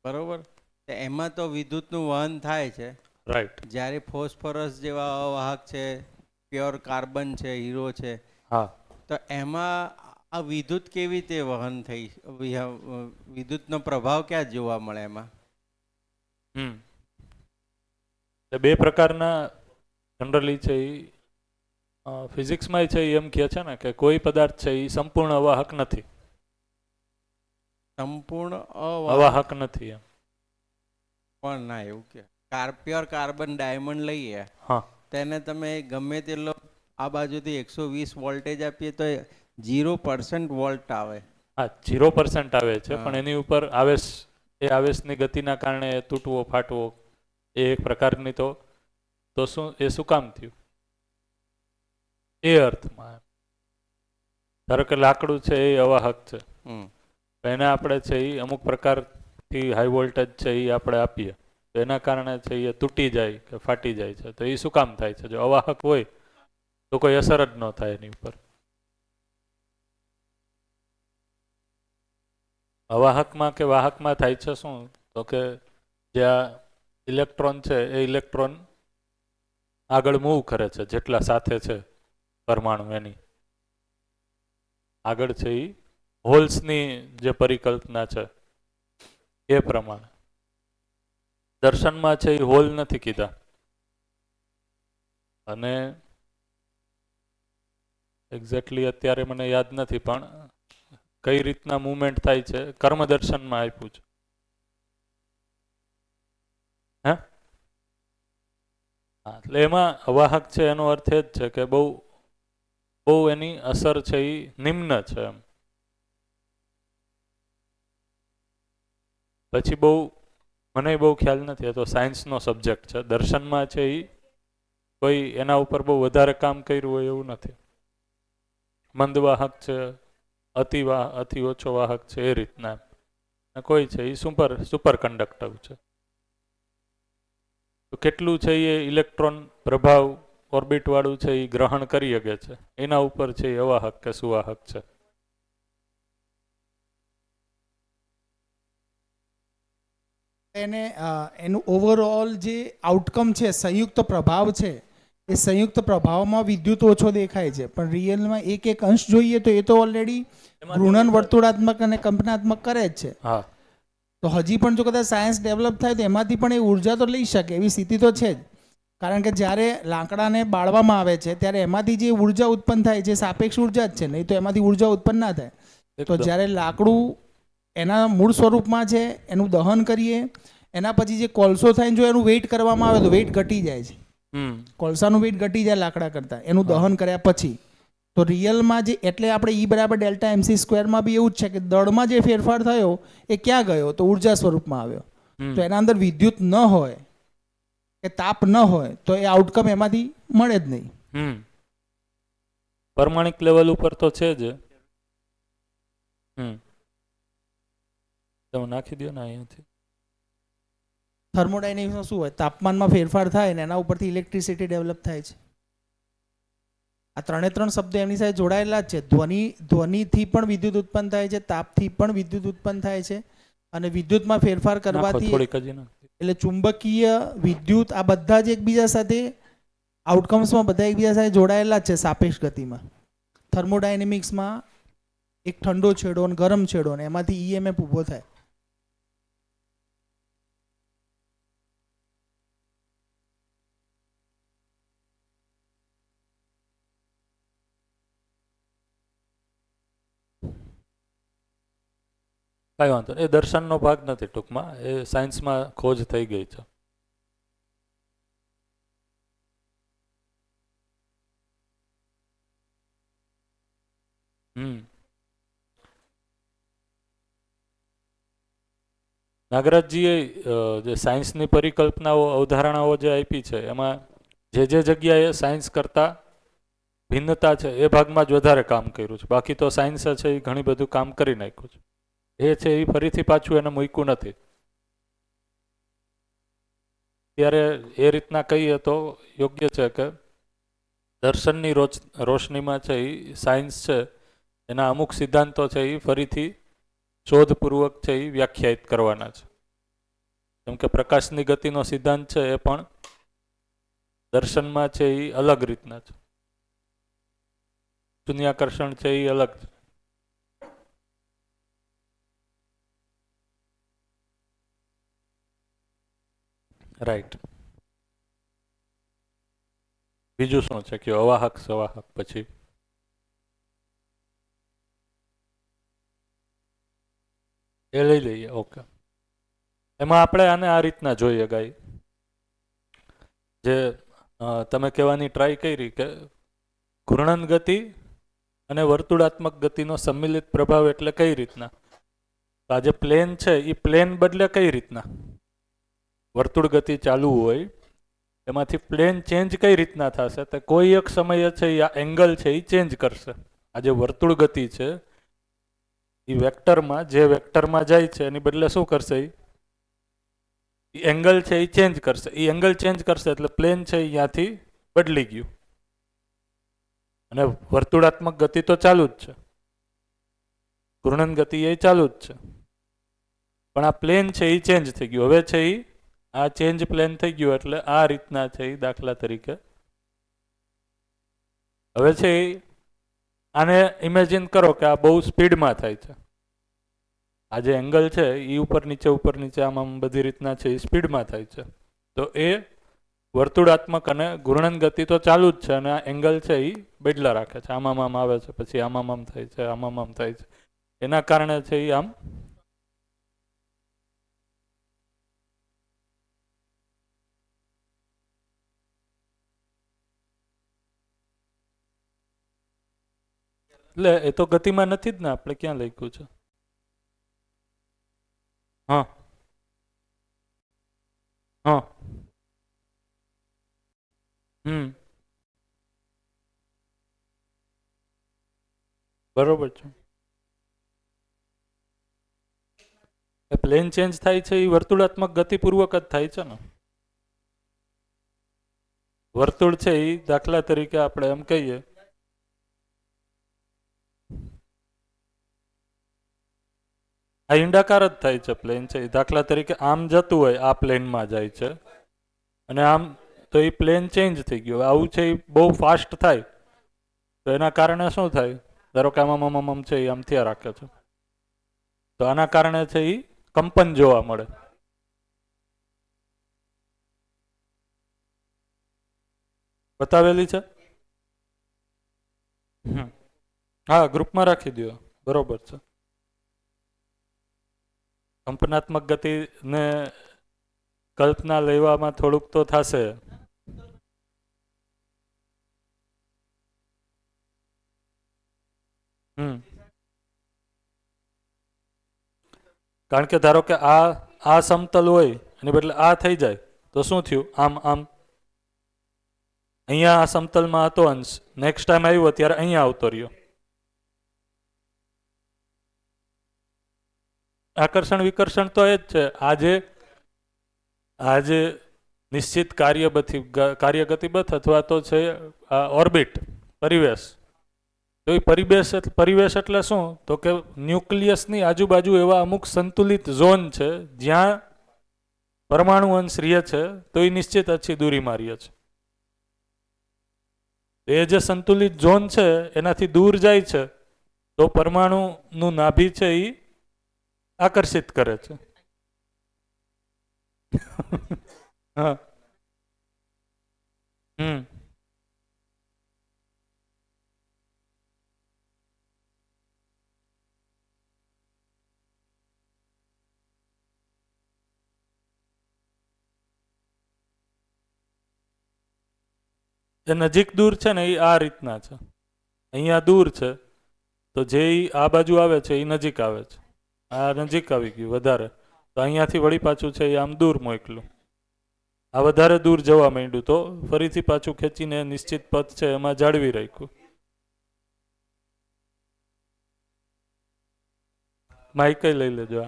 બરોબર. તો એમાં તો વિદ્યુતનું વહન થાય છે. રાઈટ. જ્યારે ફોસ્ફરસ જેવા અવાહક છે, પ્યોર કાર્બન છે, હીરો છે, હા. તો એમાં આ વિદ્યુત કેવી રીતે વહન થઈ, વિદ્યુતનો પ્રભાવ ક્યાં જોવા મળે એમાં? હમ એટલે બે પ્રકારના જનરલી છે એ ફિઝિક્સમાં છે એ એમ કહે છે ને કે કોઈ પદાર્થ છે એ સંપૂર્ણ અવાહક નથી. સંપૂર્ણ અવાહક અવાહક નથી એમ. પણ ના, એવું કે પ્યોર કાર્બન ડાયમંડ લઈએ, હા. તેને તમે ગમે તેટલો આ બાજુથી 120 વોલ્ટેજ આપીએ તો 0% વોલ્ટ આવે. હા, 0% આવે છે, હા. પણ એની ઉપર આવેશ, એ આવેશની ગતિના કારણે તૂટવો ફાટવો એ એક પ્રકારની તો શું એ શું કામ થયું એ અર્થમાં. ધારો કે લાકડું છે એ અવાહક છે, હમ. એને આપણે છે એ અમુક પ્રકારથી હાઈ વોલ્ટેજ છે એ આપણે આપીએ તો એના કારણે છે એ તૂટી જાય કે ફાટી જાય છે. તો એ શું કામ થાય છે? જો અવાહક હોય તો કોઈ અસર જ ન થાય એની ઉપર. અવાહકમાં કે વાહકમાં થાય છે શું? તો કે જ્યાં ઇલેક્ટ્રોન છે એ ઇલેક્ટ્રોન આગળ મૂવ કરે છે, જેટલા સાથે છે પરમાણુ એની આગળ છે એ હોલ્સની જે પરિકલ્પના છે એ પ્રમાણે. દર્શનમાં છે એ હોલ નથી કીધા, અને એક્ઝેક્ટલી અત્યારે મને યાદ નથી, પણ કઈ રીતના મૂવમેન્ટ થાય છે કર્મ દર્શનમાં આપ્યું છે. હે? હા, એટલે એમાં અવાહક છે એનો અર્થ એ જ છે કે બહુ બહુ એની અસર છે એ નિમ્ન છે એમ. પછી બહુ મને બહુ ખ્યાલ નથી, તો સાયન્સનો સબ્જેક્ટ છે. દર્શનમાં છે એ કોઈ એના ઉપર બહુ વધારે કામ કર્યું હોય એવું નથી. મંદ વાહક છે, અતિ ઓછો વાહક છે, એ રીતના. કોઈ છે એ સુપર કંડક્ટર છે. તો કેટલું છે એ ઇલેક્ટ્રોન પ્રભાવ ઓર્બિટ વાળું છે એ ગ્રહણ કરી શકે છે, એના ઉપર છે એ અવાહક કે સુવાહક છે. એને એનું ઓવરઓલ જે આઉટકમ છે, સંયુક્ત પ્રભાવ છે, એ સંયુક્ત પ્રભાવમાં વિદ્યુત ઓછો દેખાય છે, પણ રિયલમાં એક એક અંશ જોઈએ તો એ તો ઓલરેડી ઘૂર્ણન વર્તુળાત્મક અને કંપનાત્મક કરે જ છે. હા. તો હજી પણ જો કદાચ સાયન્સ ડેવલપ થાય તો એમાંથી પણ એ ઉર્જા તો લઈ શકે એવી સ્થિતિ તો છે જ. કારણ કે જ્યારે લાકડાને બાળવામાં આવે છે ત્યારે એમાંથી જે ઉર્જા ઉત્પન્ન થાય છે સાપેક્ષ ઉર્જા જ છે, નહીં તો એમાંથી ઉર્જા ઉત્પન્ન ના થાય. તો એકદમ. જ્યારે લાકડું એના મૂળ સ્વરૂપમાં છે, એનું દહન કરીએ, એના પછી જે કોલસો થાય જો એનું વેઇટ કરવામાં આવે તો વેઇટ ઘટી જાય છે. કોલસાનું વેઇટ ઘટી જાય લાકડા કરતાં એનું હા. દહન કર્યા પછી. તો રિયલમાં જે એટલે આપણે ઈ બરાબર ડેલ્ટા એમસી સ્ક્વેરમાં બી એવું જ છે કે દળમાં જે ફેરફાર થયો એ ક્યાં ગયો? તો ઉર્જા સ્વરૂપમાં આવ્યો. તો એના અંદર વિદ્યુત ન હોય કે તાપ ન હોય તો એ આઉટકમ એમાંથી મળે જ નહીં. પરમાણિક લેવલ ઉપર તો છે જ. તમે નાખી દો ને અહીંયાથી. થર્મોડાયનેમિક્સમાં શું હોય? તાપમાનમાં ફેરફાર થાય ને એના ઉપરથી ઇલેક્ટ્રિસિટી ડેવલપ થાય છે. આ ત્રણ શબ્દો એમની સાથે જોડાયેલા જ છે. ધ્વનિથી પણ વિદ્યુત ઉત્પન્ન થાય છે, તાપથી પણ વિદ્યુત ઉત્પન્ન થાય છે, અને વિદ્યુતમાં ફેરફાર કરવાથી એટલે ચુંબકીય વિદ્યુત આ બધા જ એકબીજા સાથે આઉટકમ્સમાં બધા એકબીજા સાથે જોડાયેલા જ છે સાપેક્ષ ગતિમાં. થર્મોડાયનેમિક્સમાં એક ઠંડો છેડો અને ગરમ છેડો ને એમાંથી ઈએમએફ ઊભો થાય. કાંઈ વાંધો નહીં, એ દર્શનનો ભાગ નથી, ટૂંકમાં એ સાયન્સમાં ખોજ થઈ ગઈ છે. નાગરાજજીએ જે સાયન્સની પરિકલ્પનાઓ અવધારણાઓ જે આપી છે એમાં જે જગ્યાએ સાયન્સ કરતાં ભિન્નતા છે એ ભાગમાં જ વધારે કામ કર્યું છે. બાકી તો સાયન્સ છે એ ઘણી બધું કામ કરી નાખ્યું છે. એ છે એ ફરીથી પાછું એને મૂક્યું નથી. ત્યારે એ રીતના કહીએ તો યોગ્ય છે કે દર્શનની રોશનીમાં છે એ સાયન્સ છે એના અમુક સિદ્ધાંતો છે એ ફરીથી શોધપૂર્વક છે એ વ્યાખ્યાયિત કરવાના છે. કેમ કે પ્રકાશની ગતિનો સિદ્ધાંત છે એ પણ દર્શનમાં છે એ અલગ રીતના છે. શૂન્યાકર્ષણ છે એ અલગ છે. રાઈટ. બીજું શું છે કે અવાહક સવાહક પછી એ લઈ લઈએ. ઓકે, એમાં આપણે આને આ રીતના જોઈએ ગાઈ, જે તમે કહેવાની ટ્રાય કરી કે ઘૂર્ણન ગતિ અને વર્તુળાત્મક ગતિનો સંમિલિત પ્રભાવ એટલે કઈ રીતના. આ જે પ્લેન છે એ પ્લેન બદલે કઈ રીતના. વર્તુળ ગતિ ચાલુ હોય એમાંથી પ્લેન ચેન્જ કઈ રીતના થશે, તો કોઈ એક સમયે છે આ એંગલ છે એ ચેન્જ કરશે. આ જે વર્તુળ ગતિ છે એ વેક્ટરમાં, જે વેક્ટરમાં જાય છે એની બદલે શું કરશે, એ એંગલ છે એ ચેન્જ કરશે. એ એંગલ ચેન્જ કરશે એટલે પ્લેન છે અહીંયાથી બદલી ગયું. અને વર્તુળાત્મક ગતિ તો ચાલુ જ છે, ઘૂર્ણન ગતિ એ ચાલુ જ છે, પણ આ પ્લેન છે એ ચેન્જ થઈ ગયું. હવે છે એ આ ચેન્જ પ્લેન થઈ ગયું એટલે આ રીતના છે એ દાખલા તરીકે હવે છે એ આને ઇમેજિન કરો કે આ બહુ સ્પીડમાં થાય છે. આ જે એંગલ છે એ ઉપર નીચે આમ બધી રીતના છે એ સ્પીડમાં થાય છે. તો એ વર્તુળાત્મક અને ઘૂર્ણન ગતિ તો ચાલુ જ છે અને આ એંગલ છે એ બદલા રાખે છે. આમાં આમ આવે છે, પછી આમાં આમ થાય છે, આમાં આમ થાય છે. એના કારણે છે એ આમ એટલે એ તો ગતિમાં નથી જ ને, આપણે ક્યાં લખ્યું છે. હા હા બરોબર છે. એ પ્લેન ચેન્જ થાય છે એ વર્તુળાત્મક ગતિપૂર્વક જ થાય છે ને. વર્તુળ છે એ દાખલા તરીકે આપણે એમ કહીએ આ ઈંડાકાર જ થાય છે. પ્લેન છે એ દાખલા તરીકે આમ જતું હોય, આ પ્લેનમાં જાય છે અને આમ, તો એ પ્લેન ચેન્જ થઈ ગયું. આવું છે એ બહુ ફાસ્ટ થાય તો એના કારણે શું થાય, ધારો કે આમ છે એ આમ થયા રાખે છે, તો આના કારણે છે એ કંપન જોવા મળે. બતાવેલી છે. હા, ગ્રુપમાં રાખી દો. બરોબર છે. કંપનાત્મક ગતિને કલ્પના લેવામાં થોડુંક તો થશે. કારણ કે ધારો કે આ સમતલ હોય અને બદલે આ થઈ જાય તો શું થયું, આમ આમ અહીંયા આ સમતલમાં હતો અંશ, નેક્સ્ટ ટાઈમ આવ્યો ત્યારે અહીંયા આવતો રહ્યો. આકર્ષણ વિકર્ષણ તો એ જ છે. આજે નિશ્ચિત કાર્યગતિબદ્ધ અથવા તો છે ઓર્બિટ, પરિવેશ. તો એ પરિવેશ એટલે શું, તો કે ન્યુક્લિયસની આજુબાજુ એવા અમુક સંતુલિત ઝોન છે જ્યાં પરમાણુ અંશ રહે છે, તો એ નિશ્ચિત અચ્છી દૂરીમાં રહે છે. એ જે સંતુલિત ઝોન છે એનાથી દૂર જાય છે તો પરમાણુનું નાભી છે એ આકર્ષિત કરે છે. હા એ નજીક દૂર છે ને એ આ રીતના છે. અહીંયા દૂર છે તો જે આ બાજુ આવે છે એ નજીક આવે છે. આ નજીક આવી ગયું વધારે, તો અહીંયાથી વળી પાછું છે એ આમ દૂર મોકલું. આ વધારે દૂર જવા માંડ્યું તો ફરીથી પાછું ખેંચીને નિશ્ચિત પથ છે એમાં જાળવી રાખ્યું. માઇક લઈ લેજો.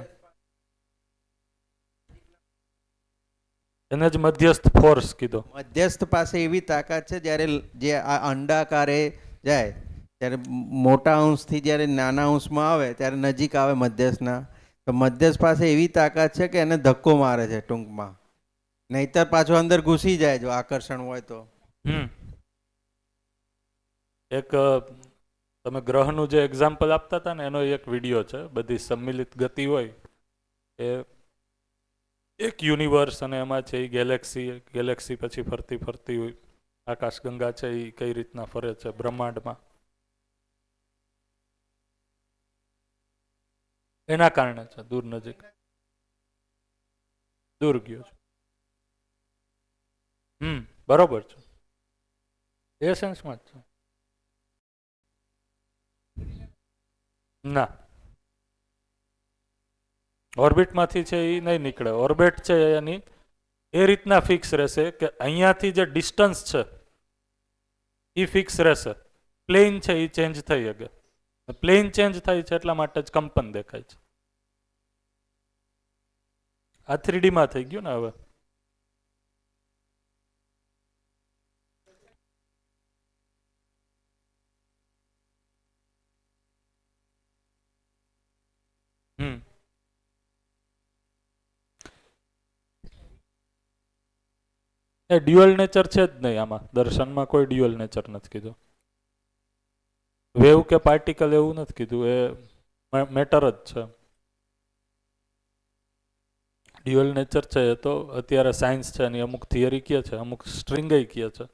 એને જ મધ્યસ્થ ફોર્સ કીધો. મધ્યસ્થ પાસે એવી તાકાત છે જ્યારે જે આ અંડાકારે જાય ત્યારે મોટા અંશથી જ્યારે નાના અંશમાં આવે ત્યારે નજીક આવે મધ્યસ્થના, તો મધ્યસ્થ પાસે એવી તાકાત છે કે એને ધક્કો મારે છે ટૂંકમાં, નહીતર પાછો અંદર ઘૂસી જાય જો આકર્ષણ હોય તો. હમ એક તમે ગ્રહનું જે એક્ઝામ્પલ આપતા હતા ને એનો એક વિડીયો છે. બધી સંમિલિત ગતિ હોય એ એક યુનિવર્સ અને એમાં છે એ ગેલેક્સી પછી ફરતી ફરતી હોય આકાશગંગા છે એ કઈ રીતના ફરે છે બ્રહ્માંડમાં, એના કારણે છે દૂર નજીક દૂર ગયો છે. બરોબર છે, એ સેન્સમાં જ છે. ના, ઓર્બિટમાંથી છે એ નહીં નીકળે. ઓર્બિટ છે એની એ રીતના ફિક્સ રહેશે કે અહીંયાથી જે ડિસ્ટન્સ છે એ ફિક્સ રહેશે. પ્લેન છે એ ચેન્જ થઈ શકે. પ્લેન ચેન્જ થાય છે એટલા માટે જ કંપન દેખાય છે. આ 3D માં થઈ ગયું ને હવે. એ ડ્યુઅલ નેચર છે જ નહીં આમાં. દર્શનમાં કોઈ ડ્યુઅલ નેચર નથી કીધું. વેવ કે પાર્ટિકલ એવું નથી કીધું, એ મેટર જ છે. ડ્યુઅલ નેચર છે એ તો અત્યારે સાયન્સ છે એની અમુક થિયરી કહે છે, અમુક સ્ટ્રિંગ કહે છે.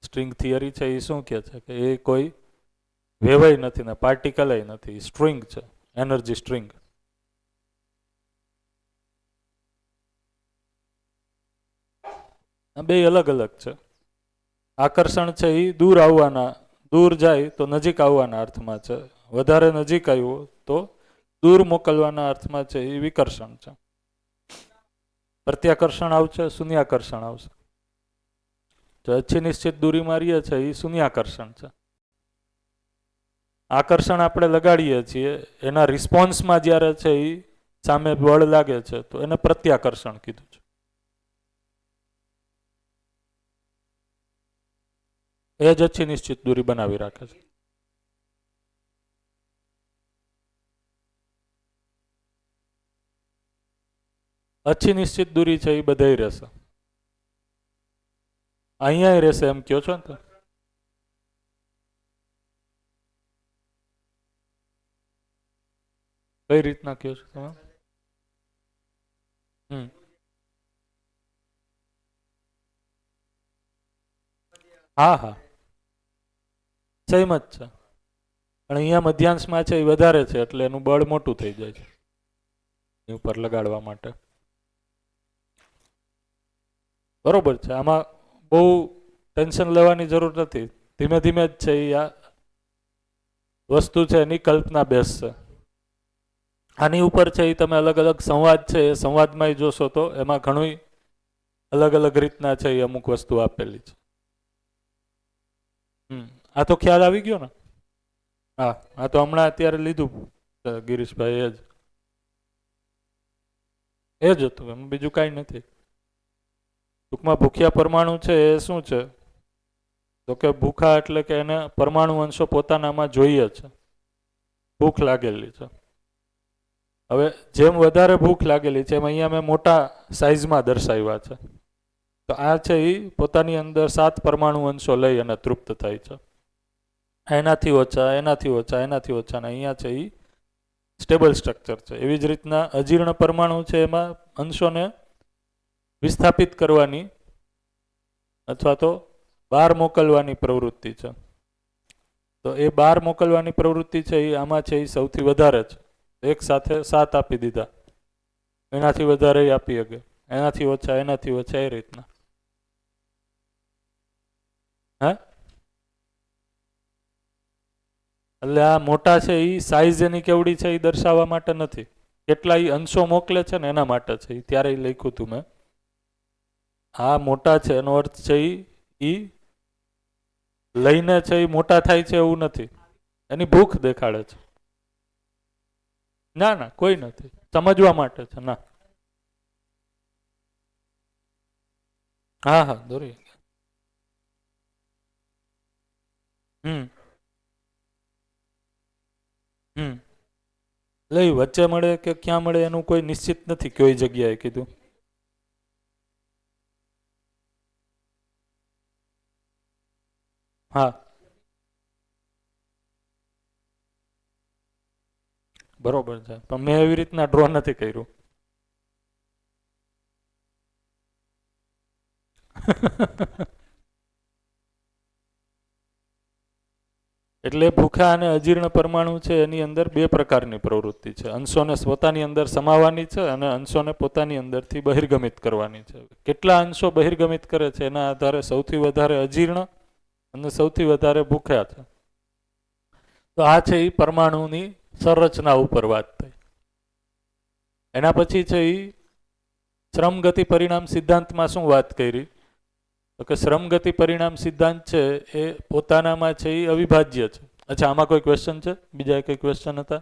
સ્ટ્રિંગ થિયરી છે એ શું કહે છે કે એ કોઈ વેવય નથી ને પાર્ટિકલ નથી, સ્ટ્રિંગ છે, એનર્જી સ્ટ્રિંગ. બે અલગ અલગ છે. આકર્ષણ છે એ દૂર આવવાના, દૂર જાય તો નજીક આવવાના અર્થમાં છે. વધારે નજીક આવ્યું તો દૂર મોકલવાના અર્થમાં છે એ વિકર્ષણ છે. પ્રત્યાકર્ષણ આવશે, શૂન્યાકર્ષણ આવશે. જો અચ્છી નિશ્ચિત દૂરીમાં રહીએ છે એ શૂન્યાકર્ષણ છે. આકર્ષણ આપણે લગાડીએ છીએ, એના રિસ્પોન્સમાં જ્યારે છે એ સામે બળ લાગે છે તો એને પ્રત્યાકર્ષણ કીધું છે. એ જ અચ્છી નિશ્ચિત દૂરી બનાવી રાખે છે. અચ્છી નિશ્ચિત દૂરી છે એ બધાય રહેશે. અહીંયા રહેશે એમ કયો છો ને તો. કઈ રીતના કયો છો તમે? હા હા, સેમ જ છે. પણ અહીંયા મધ્યાંશમાં છે એ વધારે છે એટલે એનું બળ મોટું થઈ જાય છે એની ઉપર લગાડવા માટે. બરોબર છે. આમાં બહુ ટેન્શન લેવાની જરૂર નથી. ધીમે ધીમે જ છે એ આ વસ્તુ છે એની કલ્પના બેસશે. આની ઉપર છે એ તમે અલગ અલગ સંવાદ છે એ સંવાદમાં જોશો તો એમાં ઘણું અલગ અલગ રીતના છે એ અમુક વસ્તુ આપેલી છે. આ તો ખ્યાલ આવી ગયો ને? હા, આ તો હમણાં અત્યારે લીધું ગિરીશભાઈ, એ જ હતું, એમ બીજું કાંઈ નથી. ટૂંકમાં ભૂખ્યા પરમાણુ છે એ શું છે તો કે ભૂખા એટલે કે એને પરમાણુ અંશો પોતાનામાં જોઈએ છે, ભૂખ લાગેલી છે. હવે જેમ વધારે ભૂખ લાગેલી છે એમ અહીંયા મેં મોટા સાઇઝમાં દર્શાવ્યા છે. તો આ છે એ પોતાની અંદર 7 પરમાણુ અંશો લઈ અને તૃપ્ત થાય છે. એનાથી ઓછા, એનાથી ઓછા, એનાથી ઓછા, અને અહીંયા છે એ સ્ટેબલ સ્ટ્રક્ચર છે. એવી જ રીતના અજીર્ણ પરમાણુ છે એમાં અંશોને વિસ્થાપિત કરવાની અથવા તો બહાર મોકલવાની પ્રવૃત્તિ છે. તો એ બહાર મોકલવાની પ્રવૃત્તિ છે એ આમાં છે એ સૌથી વધારે છે. એક સાથે 7 આપી દીધા, એનાથી વધારે આપી શકે, એનાથી ઓછા, એનાથી ઓછા, એ રીતના. હા, એટલે આ મોટા છે એ સાઈઝ એની કેવડી છે એ દર્શાવવા માટે નથી, કેટલા એ અંશો મોકલે છે ને એના માટે છે. ત્યારે એ લખ્યું હતું મેં. આ મોટા છે એનો અર્થ છે એ લઈને છે એ મોટા થાય છે એવું નથી, એની ભૂખ દેખાડે છે. ના ના, કોઈ નથી, સમજવા માટે છે. ના, હા હા, દોરી. હમ લઈ વચ્ચે મળે કે ક્યાં મળે એનું કોઈ નિશ્ચિત નથી કઈ જગ્યાએ કીધું. હા બરોબર છે, પણ મેં એવી રીતના ડ્રો નથી કર્યું. એટલે ભૂખા અને અજીર્ણ પરમાણુ છે એની અંદર બે પ્રકારની પ્રવૃત્તિ છે. અંશોને પોતાની અંદર સમાવવાની છે અને અંશોને પોતાની અંદરથી બહિર્ગમિત કરવાની છે. કેટલા અંશો બહિર્ગમિત કરે છે એના આધારે સૌથી વધારે અજીર્ણ અને સૌથી વધારે ભૂખ્યા છે. તો આ છે એ પરમાણુની સંરચના ઉપર વાત થઈ. એના પછી છે એ શ્રમ ગતિ પરિણામ સિદ્ધાંતમાં શું વાત કરી? તો કે શ્રમ ગતિ પરિણામ સિદ્ધાંત છે એ પોતાનામાં છે એ અવિભાજ્ય છે. અચ્છા, આમાં કોઈ ક્વેશ્ચન છે? બીજા કઈ ક્વેશ્ચન હતા?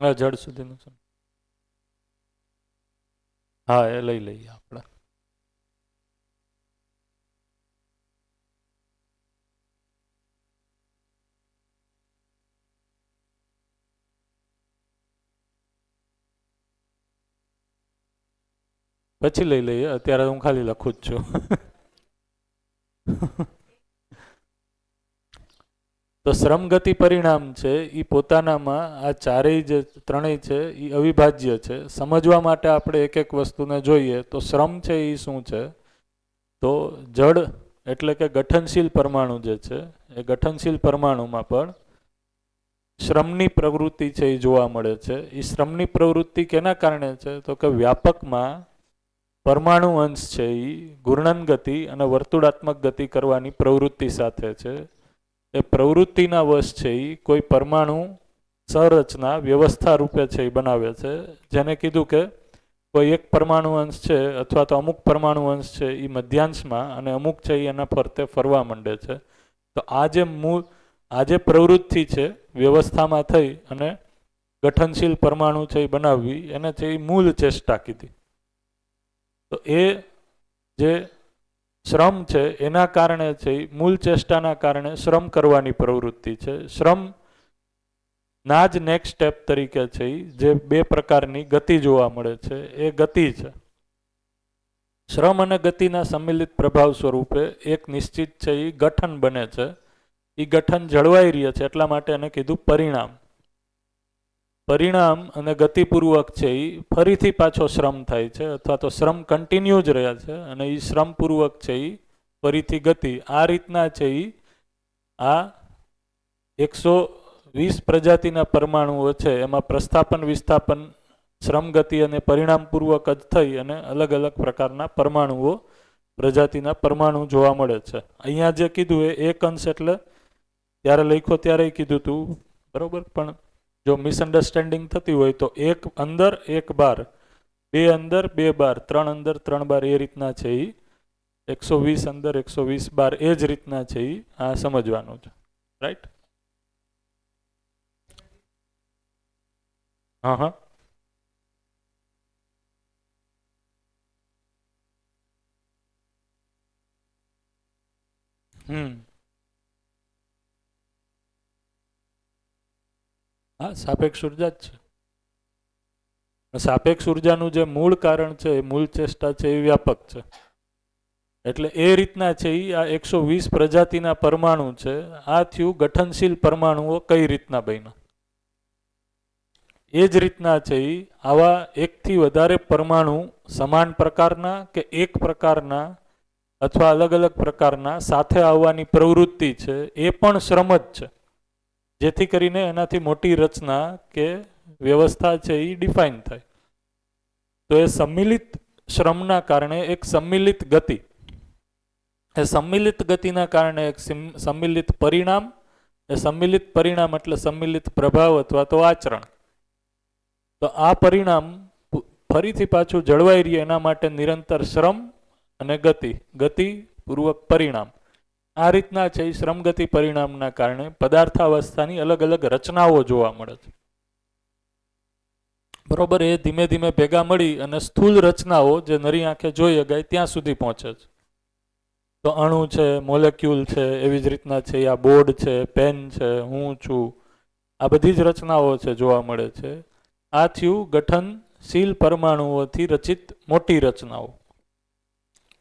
હા, જડ સુધીનું છે. હા, એ લઈ લઈએ આપણે. પછી લઈ લઈએ, અત્યારે હું ખાલી લખું જ છું. તો શ્રમ ગતિ પરિણામ છે એ પોતાનામાં આ ચારેય જે ત્રણેય છે એ અવિભાજ્ય છે. સમજવા માટે આપણે એક એક વસ્તુને જોઈએ. તો શ્રમ છે એ શું છે? તો જડ એટલે કે ગઠનશીલ પરમાણુ જે છે એ ગઠનશીલ પરમાણુમાં પણ શ્રમની પ્રવૃત્તિ છે એ જોવા મળે છે. એ શ્રમની પ્રવૃત્તિ કેના કારણે છે? તો કે વ્યાપકમાં પરમાણુ અંશ છે એ ઘૂર્ણન ગતિ અને વર્તુળાત્મક ગતિ કરવાની પ્રવૃત્તિ સાથે છે. એ પ્રવૃત્તિના વશ છે એ કોઈ પરમાણુ સંરચના વ્યવસ્થા રૂપે છે એ બનાવે છે. જેને કીધું કે કોઈ એક પરમાણુ અંશ છે અથવા તો અમુક પરમાણુ અંશ છે એ મધ્યાંશમાં અને અમુક છે એ એના ફરતે ફરવા માંડે છે. તો આ જે પ્રવૃત્તિ છે વ્યવસ્થામાં થઈ અને ગઠનશીલ પરમાણુ છે એ બનાવવી, એને છે એ મૂળ ચેષ્ટા કીધી. તો એ જે શ્રમ છે એના કારણે છે મૂળ ચેષ્ટાના કારણે શ્રમ કરવાની પ્રવૃત્તિ છે. શ્રમ ના જ નેક્સ્ટ સ્ટેપ તરીકે છે જે બે પ્રકારની ગતિ જોવા મળે છે એ ગતિ છે. શ્રમ અને ગતિના સંમિલિત પ્રભાવ સ્વરૂપે એક નિશ્ચિત છે એ ગઠન બને છે. એ ગઠન જળવાઈ રહે છે એટલા માટે એને કીધું પરિણામ. પરિણામ અને ગતિપૂર્વક છે એ ફરીથી પાછો શ્રમ થાય છે અથવા તો શ્રમ કન્ટિન્યુ જ રહે છે અને એ શ્રમપૂર્વક છે એ ફરીથી ગતિ. આ રીતના છે એ આ 120 પ્રજાતિના પરમાણુઓ છે એમાં પ્રસ્થાપન વિસ્થાપન શ્રમ ગતિ અને પરિણામપૂર્વક જ થઈ અને અલગ અલગ પ્રકારના પરમાણુઓ પ્રજાતિના પરમાણુ જોવા મળે છે. અહીંયા જે કીધું એ એક અંશ એટલે ત્યારે લખ્યો ત્યારે કીધું તું બરોબર, પણ જો મિસઅન્ડરસ્ટેન્ડિંગ થતી હોય તો એક અંદર એક બાર, બે અંદર બે બાર, ત્રણ અંદર ત્રણ બાર, એ રીતના છે એ 120 અંદર 120 બાર, એ જ રીતના છે એ આ સમજવાનું છે. રાઈટ? હા હા હા, સાપેક્ષ ઉર્જા જ છે. સાપેક્ષ ઉર્જાનું જે મૂળ કારણ છે એ મૂળ ચેષ્ટા છે એ વ્યાપક છે. એટલે એ રીતના છે એ આ 120 પ્રજાતિના પરમાણુ છે આ થયું ગઠનશીલ પરમાણુઓ કઈ રીતના બન્યા. એ જ રીતના છે એ આવા એકથી વધારે પરમાણુ સમાન પ્રકારના કે એક પ્રકારના અથવા અલગ અલગ પ્રકારના સાથે આવવાની પ્રવૃત્તિ છે એ પણ શ્રમ જ છે. જેથી કરીને એનાથી મોટી રચના કે વ્યવસ્થા છે એ ડિફાઇન થાય. તો એ સંમિલિત શ્રમના કારણે એક સંમિલિત ગતિ, એ સંમિલિત ગતિના કારણે એક સંમિલિત પરિણામ, એ સંમિલિત પરિણામ એટલે સંમિલિત પ્રભાવ અથવા તો આચરણ. તો આ પરિણામ ફરીથી પાછું જળવાઈ રહે એના માટે નિરંતર શ્રમ અને ગતિ પૂર્વક પરિણામ, આ રીતના છે એ શ્રમગતિ પરિણામના કારણે પદાર્થાવસ્થાની અલગ અલગ રચનાઓ જોવા મળે છે. બરોબર? એ ધીમે ધીમે ભેગા મળી અને સ્થૂળ રચનાઓ જે નરી આંખે જોઈ શકાય ત્યાં સુધી પહોંચે છે. તો અણુ છે, મોલેક્યુલ છે, એવી જ રીતના છે આ બોર્ડ છે, પેન છે, હું છું, આ બધી જ રચનાઓ છે જોવા મળે છે. આ થયું ગઠનશીલ પરમાણુઓથી રચિત મોટી રચનાઓ.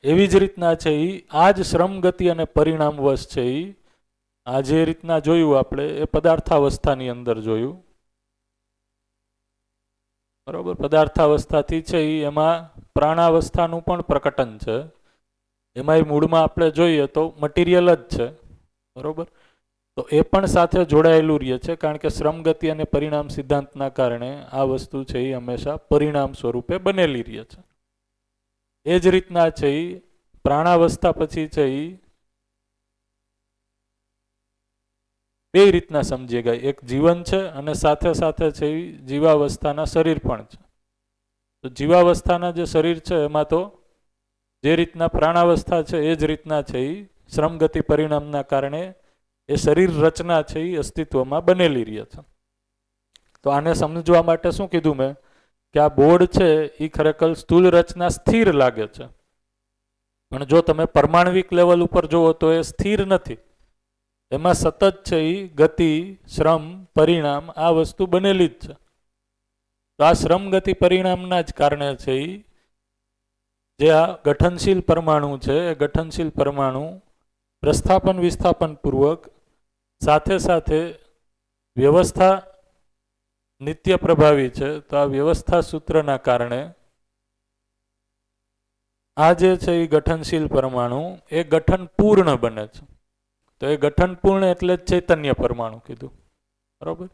એવી જ રીતના છે આ જ શ્રમ ગતિ અને પરિણામ વશ છે આ જે રીતના જોયું આપણે એ પદાર્થાવસ્થાની અંદર જોયું. બરોબર, પદાર્થાવસ્થાથી છે એમાં પ્રાણાવસ્થાનું પણ પ્રકટન છે. એમાંય મૂળમાં આપણે જોઈએ તો મટીરિયલ જ છે. બરોબર, તો એ પણ સાથે જોડાયેલું રહે છે, કારણ કે શ્રમ ગતિ અને પરિણામ સિદ્ધાંતના કારણે આ વસ્તુ છે એ હંમેશા પરિણામ સ્વરૂપે બનેલી રહે છે. એ જ રીતના છે પ્રાણાવસ્થા પછી છે બે રીતના સમજી ગયા. એક જીવન છે અને સાથે સાથે છે જીવાવસ્થાના શરીર પણ છે. તો જીવાવસ્થાના જે શરીર છે એમાં તો જે રીતના પ્રાણાવસ્થા છે એ જ રીતના છે શ્રમ ગતિ પરિણામના કારણે એ શરીર રચના છે એ અસ્તિત્વમાં બનેલી રહે છે. તો આને સમજવા માટે શું કીધું મેં કે આ બોર્ડ છે એ ખરેખર સ્થૂળ રચના સ્થિર લાગે છે, પણ જો તમે પરમાણવિક લેવલ ઉપર જુઓ તો એ સ્થિર નથી. એમાં સતત છે એ ગતિ, શ્રમ, પરિણામ આ વસ્તુ બનેલી જ છે. તો આ શ્રમ ગતિ પરિણામના જ કારણે છે જે આ ગઠનશીલ પરમાણુ છે એ ગઠનશીલ પરમાણુ પ્રસ્થાપન વિસ્થાપન પૂર્વક સાથે સાથે વ્યવસ્થા નિત્ય પ્રભાવી છે. તો આ વ્યવસ્થા સૂત્રના કારણે આ જે છે એ ગઠનશીલ પરમાણુ એ ગઠન પૂર્ણ બને છે. તો એ ગઠન પૂર્ણ એટલે જ ચૈતન્ય પરમાણુ કીધું. બરોબર,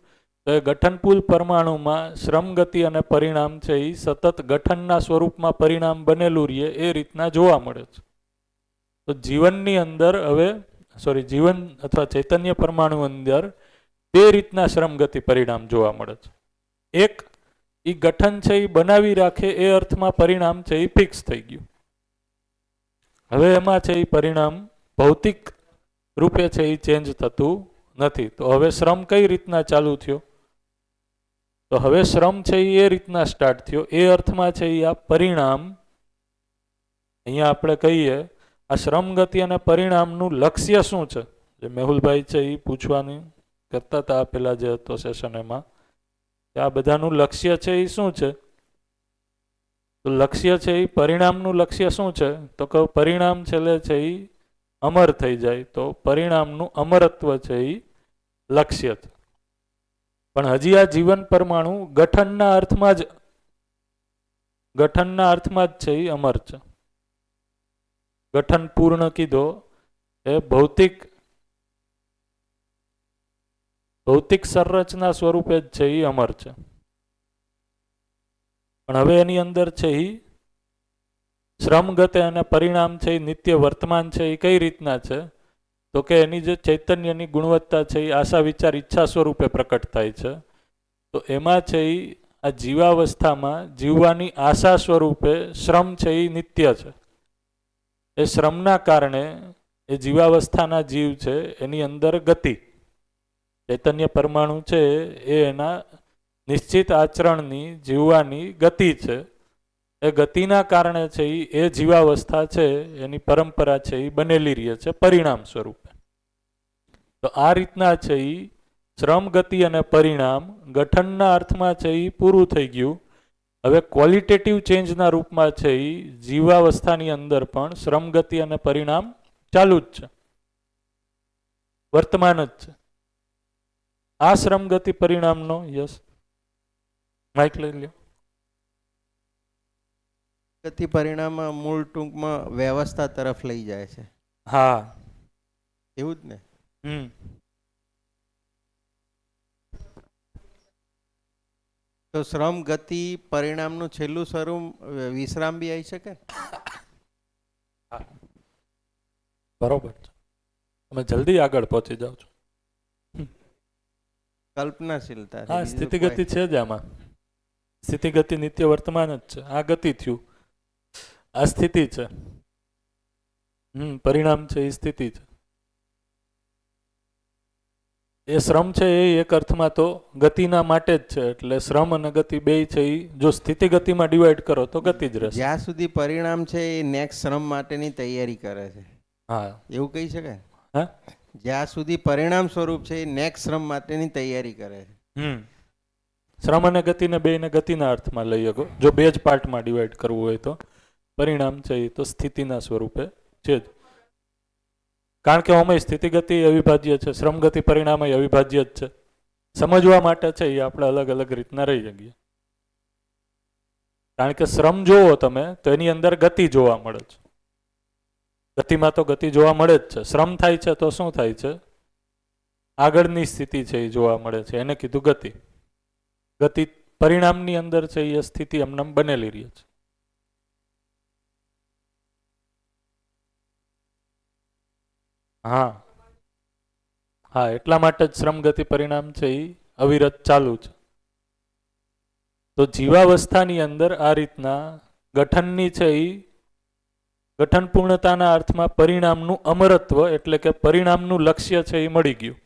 તો એ ગઠનપૂર્ણ પરમાણુમાં શ્રમ ગતિ અને પરિણામ છે એ સતત ગઠનના સ્વરૂપમાં પરિણામ બનેલું રહે એ રીતના જોવા મળે છે. તો જીવનની અંદર હવે જીવન અથવા ચૈતન્ય પરમાણુ અંદર બે રીતના શ્રમ ગતિ પરિણામ જોવા મળે છે. એક, એ ગઠન છે એ બનાવી રાખે એ અર્થમાં પરિણામ છે એ ફિક્સ થઈ ગયું. હવે એમાં છે એ પરિણામ ભૌતિક રૂપે છે એ ચેન્જ થતું નથી. તો હવે શ્રમ કઈ રીતના ચાલુ થયો? તો હવે શ્રમ છે એ રીતના સ્ટાર્ટ થયો એ અર્થમાં છે એ આ પરિણામ અહીંયા આપણે કહીએ આ શ્રમ ગતિ અને પરિણામનું લક્ષ્ય શું છે, જે મેહુલભાઈ છે એ પૂછવાની કરતા હતા પેલા જે હતો સેશન એમાં, આ બધાનું લક્ષ્ય છે એ શું છે? તો લક્ષ્ય છે એ પરિણામનું લક્ષ્ય શું છે? તો કે પરિણામ છેલ્લે છે એ અમર થઈ જાય. તો પરિણામનું અમરત્વ છે એ લક્ષ્ય છે. પણ હજી આ જીવન પરમાણુ ગઠનના અર્થમાં જ છે એ અમર છે. ગઠન પૂર્ણ કીધો એ ભૌતિક સંરચના સ્વરૂપે જ છે એ અમર છે. પણ હવે એની અંદર છે એ શ્રમ ગતિ અને પરિણામ છે એ નિત્ય વર્તમાન છે એ કઈ રીતના છે? તો કે એની જે ચૈતન્યની ગુણવત્તા છે એ આશા વિચાર ઈચ્છા સ્વરૂપે પ્રકટ થાય છે. તો એમાં છે એ આ જીવાવસ્થામાં જીવવાની આશા સ્વરૂપે શ્રમ છે એ નિત્ય છે. એ શ્રમના કારણે એ જીવાવસ્થાના જીવ છે એની અંદર ગતિ, ચૈતન્ય પરમાણુ છે એ એના નિશ્ચિત આચરણની જીવવાની ગતિ છે. એ ગતિના કારણે છે એ જીવાવસ્થા છે એની પરંપરા છે એ બનેલી રહે છે પરિણામ સ્વરૂપે. તો આ રીતના છે એ શ્રમ ગતિ અને પરિણામ ગઠનના અર્થમાં છે એ પૂરું થઈ ગયું. હવે ક્વોલિટેટિવ ચેન્જના રૂપમાં છે એ જીવાવસ્થાની અંદર પણ શ્રમ ગતિ અને પરિણામ ચાલુ જ છે, વર્તમાન જ છે. આ શ્રમ ગતિ પરિણામનો યસ માઇક લઈ લ્યો. ગતિ પરિણામ મૂળ ટૂંકમાં વ્યવસ્થા તરફ લઈ જાય છે. હા, એવું જ ને? તો શ્રમ ગતિ પરિણામનું છેલ્લું સ્વરૂપ વિશ્રામ બી આવી શકે? બરોબર છે, તમે જલ્દી આગળ પહોંચી જાઓ છો. કલ્પનાશીલતા. હા, સ્થિતિગતિ છે જ આમાં. સ્થિતિગતિ નિત્ય વર્તમાન જ છે. આ ગતિ થયું, આ સ્થિતિ છે. પરિણામ છે એ સ્થિતિ છે. એ શ્રમ છે એ એક અર્થમાં તો ગતિના માટે જ છે. એટલે શ્રમ અને ગતિ બે છે એ જો સ્થિતિ ગતિમાં ડિવાઈડ કરો તો ગતિ જ રહેશે. જ્યાં સુધી પરિણામ છે એ નેક્સ્ટ શ્રમ માટેની તૈયારી કરે છે. હા એવું કહી શકાય? હા જ્યાં સુધી પરિણામ સ્વરૂપ છે એ નેક્સ્ટ શ્રમ માટેની તૈયારી કરે છે. શ્રમ અને ગતિને બેને ગતિના અર્થમાં લઈ શકો. જો બે જ પાર્ટમાં ડિવાઈડ કરવું હોય તો પરિણામ છે એ તો સ્થિતિના સ્વરૂપે છે જ. કારણ કે અમે સ્થિતિ ગતિ અવિભાજ્ય છે, શ્રમ ગતિ પરિણામ એ અવિભાજ્ય જ છે. સમજવા માટે છે એ આપણે અલગ અલગ રીતના રહી શકીએ. કારણ કે શ્રમ જોવો તમે તો એની અંદર ગતિ જોવા મળે છે. ગતિમાં તો ગતિ જોવા મળે જ છે. શ્રમ થાય છે તો શું થાય છે? આગળની સ્થિતિ છે એ જોવા મળે છે, એને કીધું ગતિ. ગતિ પરિણામની અંદર છે એ સ્થિતિ એમનેમ બનેલી રહી છે. હા હા, એટલા માટે જ શ્રમ ગતિ પરિણામ છે એ અવિરત ચાલુ છે. તો જીવાવસ્થાની અંદર આ રીતના ગઠનની છે એ ગઠન પૂર્ણતાના અર્થમાં પરિણામનું અમરત્વ એટલે કે પરિણામનું લક્ષ્ય છે એ મળી ગયું.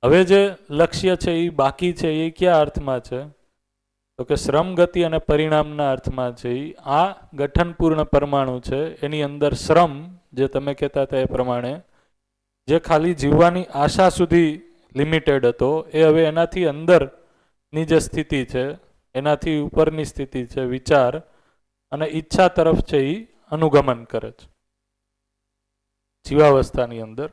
હવે જે લક્ષ્ય છે એ બાકી છે એ કયા અર્થમાં છે? તો કે શ્રમ ગતિ અને પરિણામના અર્થમાં છે. આ ગઠન પૂર્ણ પરમાણુ છે એની અંદર શ્રમ જે તમે કહેતા હતા એ પ્રમાણે જે ખાલી જીવવાની આશા સુધી લિમિટેડ હતો એ હવે એનાથી અંદરની જે સ્થિતિ છે, એનાથી ઉપરની સ્થિતિ છે, વિચાર અને ઈચ્છા તરફ છે એ અનુગમન કરે છે જીવાવસ્થાની અંદર.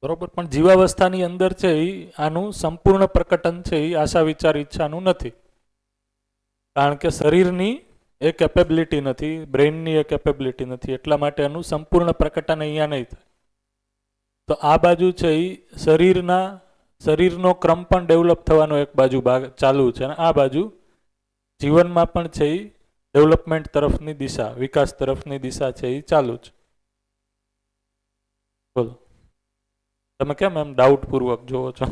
બરોબર, પણ જીવાવસ્થાની અંદર છે એ આનું સંપૂર્ણ પ્રકટન છે એ આશા વિચાર ઈચ્છાનું નથી. કારણ કે શરીરની એ કેપેબિલિટી નથી, બ્રેઇનની એ કેપેબિલિટી નથી, એટલા માટે એનું સંપૂર્ણ પ્રકટન અહીંયા નહીં થાય. તો આ બાજુ છે એ શરીરનો ક્રમ પણ ડેવલપ થવાનો એક બાજુ ચાલુ છે, અને આ બાજુ જીવનમાં પણ છે એ ડેવલપમેન્ટ તરફની દિશા, વિકાસ તરફની દિશા છે એ ચાલુ છે. બોલો, તમે કેમ એમ ડાઉટપૂર્વક જોવો છો?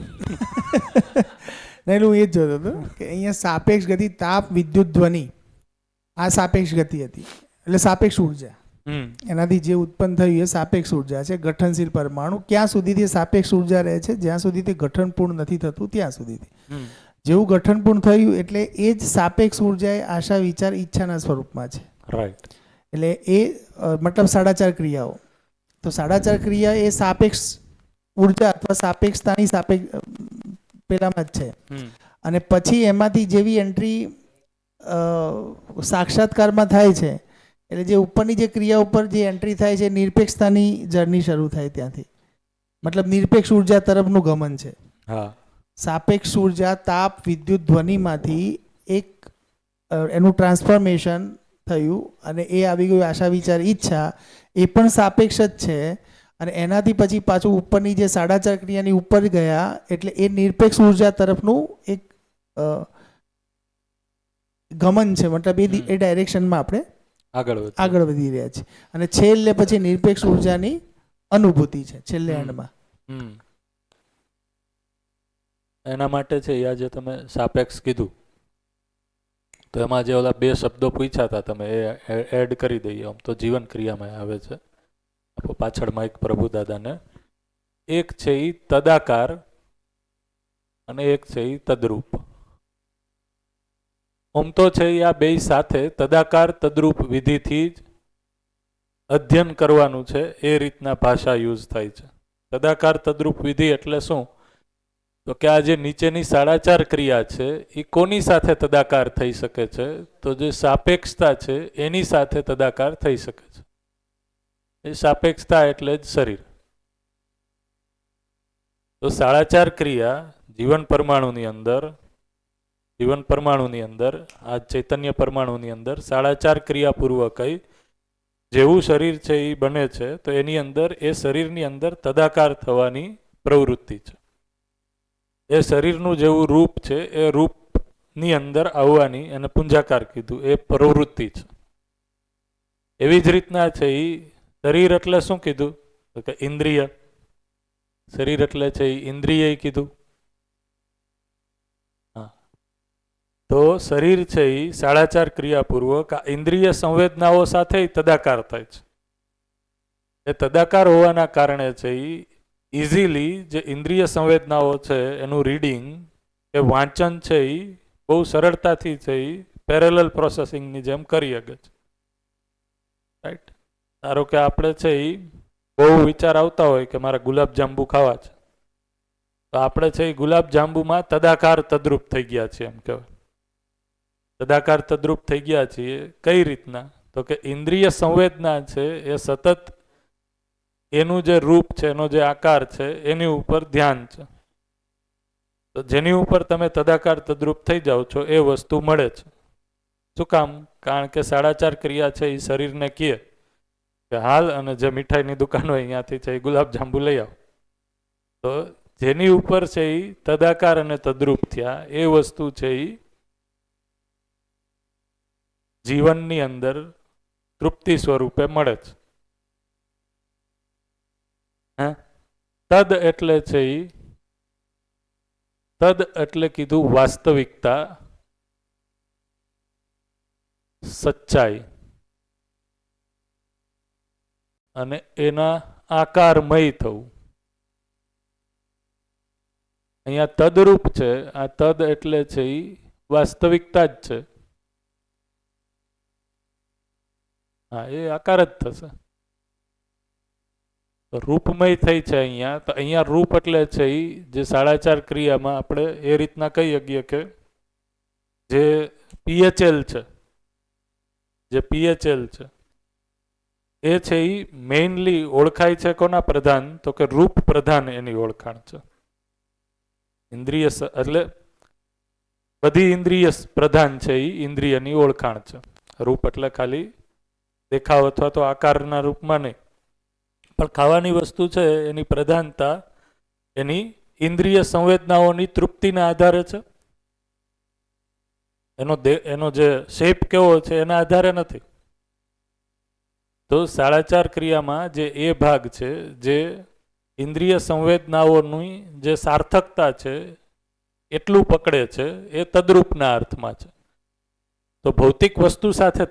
નહીં, હું એ જ જોતો હતો કે અહીંયા સાપેક્ષ ગતિ, તાપ, વિદ્યુત, ધ્વનિ, આ સાપેક્ષ ગતિ હતી. એટલે સાપેક્ષ ઉર્જા, એનાથી જે ઉત્પન્ન થયું એ સાપેક્ષ ઉર્જા છે. ગઠનશીલ પરમાણુ ક્યાં સુધીથી સાપેક્ષ ઉર્જા રહે છે? જ્યાં સુધી તે ગઠન પૂર્ણ નથી થતું ત્યાં સુધીથી. જેવું ગઠન પૂર્ણ થયું એટલે એ જ સાપેક્ષ ઉર્જા એ આશા વિચાર ઈચ્છાના સ્વરૂપમાં છે. રાઈટ. એટલે એ મતલબ 4.5 ક્રિયાઓ. તો 4.5 ક્રિયા એ સાપેક્ષ ઉર્જા અથવા સાપેક્ષતાની પેલામાં જ છે. અને પછી એમાંથી જેવી એન્ટ્રી સાક્ષાત્કારમાં થાય છે, એટલે જે ઉપરની જે ક્રિયા ઉપર જે એન્ટ્રી થાય છે, નિરપેક્ષતાની જર્ની શરૂ થાય ત્યાંથી. મતલબ નિરપેક્ષ ઉર્જા તરફનું ગમન છે. હા, સાપેક્ષ ઉર્જા તાપ, વિદ્યુત, ધ્વનિમાંથી એક એનું ટ્રાન્સફોર્મેશન થયું અને એ આવી ગયું આશા વિચાર ઈચ્છા. એ પણ સાપેક્ષ જ છે. અને એનાથી પછી પાછું ઉપરની જે 4.5 ક્રિયાની ઉપર ગયા એટલે એ નિરપેક્ષ ઉર્જા તરફનું એક ગમન છે. મતલબ એ ડાયરેક્શનમાં આપણે આગળ વધી રહ્યા છીએ. અને છેલ્લે પછી નિરપેક્ષ ઉર્જાની અનુભૂતિ છે છેલ્લે એન્ડમાં. એના માટે છે જે તમે સાપેક્ષ કીધું તો એમાં જે ઓલા 2 શબ્દો પૂછ્યા હતા તમે એ એડ કરી દઈએ. આમ તો જીવન ક્રિયામાં આવે છે પાછળ માઇક પ્રભુ દાદાને. એક છે એ તદાકાર અને એક છે એ તદ્રૂપ. આમ તો છે આ બે સાથે તદાકાર તદ્રૂપ વિધિથી જ અધ્યયન કરવાનું છે એ રીતના ભાષા યુઝ થાય છે. તદાકાર તદ્રૂપ વિધિ એટલે શું? તો કે આ જે નીચેની 4.5 ક્રિયા છે એ કોની સાથે તદાકાર થઈ શકે છે? તો જે સાપેક્ષતા છે એની સાથે તદાકાર થઈ શકે છે. એ સાપેક્ષતા એટલે જ શરીર. તો 4.5 ક્રિયા જીવન પરમાણુની અંદર આ ચૈતન્ય પરમાણુની અંદર 4.5 ક્રિયાપૂર્વક જેવું શરીર છે એ બને છે તો એની અંદર એ શરીરની અંદર તદાકાર થવાની પ્રવૃત્તિ છે. એ શરીરનું જેવું રૂપ છે એ રૂપની અંદર આવવાની એને પુંજાકાર કીધું, એ પ્રવૃત્તિ છે. એવી જ રીતના છે એ શરીર એટલે શું કીધું? તો કે ઇન્દ્રિય. શરીર એટલે છે એ ઇન્દ્રિય કીધું. હા, તો શરીર છે એ 4.5 ક્રિયાપૂર્વક આ ઇન્દ્રિય સંવેદનાઓ સાથે તદાકાર થાય છે. એ તદાકાર હોવાના કારણે છે એ ઇઝીલી જે ઇન્દ્રિય સંવેદનાઓ છે એનું રીડિંગ કે વાંચન છે એ બહુ સરળતાથી છે એ પેરેલલ પ્રોસેસિંગની જેમ કરી શકે છે. રાઈટ. ધારો કે આપણે છે એ બહુ વિચાર આવતા હોય કે મારે ગુલાબ જાંબુ ખાવા છે, તો આપણે છે એ ગુલાબ જાંબુમાં તદાકાર તદ્રુપ થઈ ગયા છીએ એમ કહેવાય. તદાકાર તદ્રુપ થઈ ગયા છીએ કઈ રીતના? તો કે ઇન્દ્રિય સંવેદના છે એ સતત એનું જે રૂપ છે, એનો જે આકાર છે એની ઉપર ધ્યાન છે. તો જેની ઉપર તમે તદાકાર તદ્રુપ થઈ જાઓ છો એ વસ્તુ મળે છે. શું કામ? કારણ કે 4.5 ક્રિયા છે એ શરીરને કહે કે હાલ અને જે મીઠાઈની દુકાન હોય અહીંયાથી છે એ ગુલાબ જાંબુ લઈ આવો. તો જેની ઉપર છે એ તદાકાર અને તદ્રુપ થયા એ વસ્તુ છે એ જીવનની અંદર તૃપ્તિ સ્વરૂપે મળે છે. તદ એટલે છે એ તદ એટલે કીધું વાસ્તવિકતા, સચ્ચાઈ અને એના આકારમય થવું. અહીંયા તદરૂપ છે. આ તદ એટલે છે એ વાસ્તવિકતા જ છે. હા, એ આકાર જ થશે. રૂપમય થઈ છે અહીંયા. તો અહીંયા રૂપ એટલે છે એ જે 4.5 ક્રિયામાં આપણે એ રીતના કહી શકીએ કે જે PHL છે, જે PHL છે એ છે એ મેઇનલી ઓળખાય છે કોના પ્રધાન? તો કે રૂપ પ્રધાન એની ઓળખાણ છે. ઇન્દ્રિય એટલે બધી ઇન્દ્રિય પ્રધાન છે એ ઇન્દ્રિયની ઓળખાણ છે. રૂપ એટલે ખાલી દેખાવ અથવા તો આકારના રૂપમાં નહીં, પણ ખાવાની વસ્તુ છે એની પ્રધાનતા એની ઇન્દ્રિય સંવેદનાઓની તૃપ્તિના આધારે છે. એનો જે શેપ કેવો છે એના આધારે નથી. તો 4.5 ક્રિયામાં જે એ ભાગ છે જે ઇન્દ્રિય સંવેદનાઓની જે સાર્થકતા છે એટલું પકડે છે એ તદ્રૂપના અર્થમાં છે. તો ભૌતિક વસ્તુ સાથે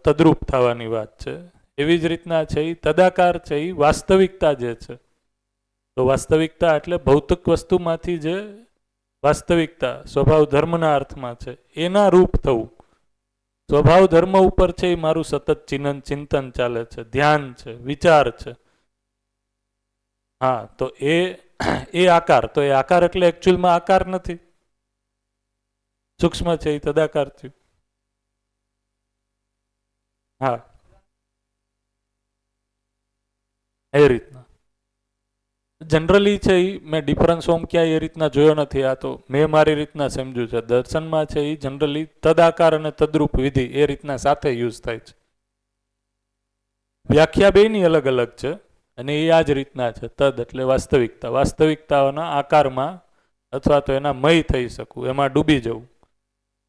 તદ્રૂપ થવાની વાત છે. એવી જ રીતના છે એ તદાકાર છે એ વાસ્તવિકતા જે છે. તો વાસ્તવિકતા એટલે ભૌતિક વસ્તુમાંથી જે વાસ્તવિકતા સ્વભાવ ધર્મના અર્થમાં છે એના રૂપ થવું. સ્વભાવ ધર્મ ઉપર છે એ મારું સતત ચિંતન ચાલે છે, ધ્યાન છે, વિચાર છે. હા, તો એ આકાર. તો એ આકાર એટલે એકચ્યુઅલમાં આકાર નથી, સૂક્ષ્મ છે એ તદાકાર થયું. હા, એ રીતના જનરલી છે એ મેં ડિફરન્સ ઓમ ક્યાંય એ રીતના જોયો નથી. આ તો મેં મારી રીતના સમજ્યું છે. દર્શનમાં છે એ જનરલી તદાકાર અને તદ્રૂપ વિધિ એ રીતના સાથે યુઝ થાય છે. વ્યાખ્યા બેયની અલગ અલગ છે અને એ આ જ રીતના છે. તદ એટલે વાસ્તવિકતા, વાસ્તવિકતાઓના આકારમાં અથવા તો એના મય થઈ શકવું, એમાં ડૂબી જવું.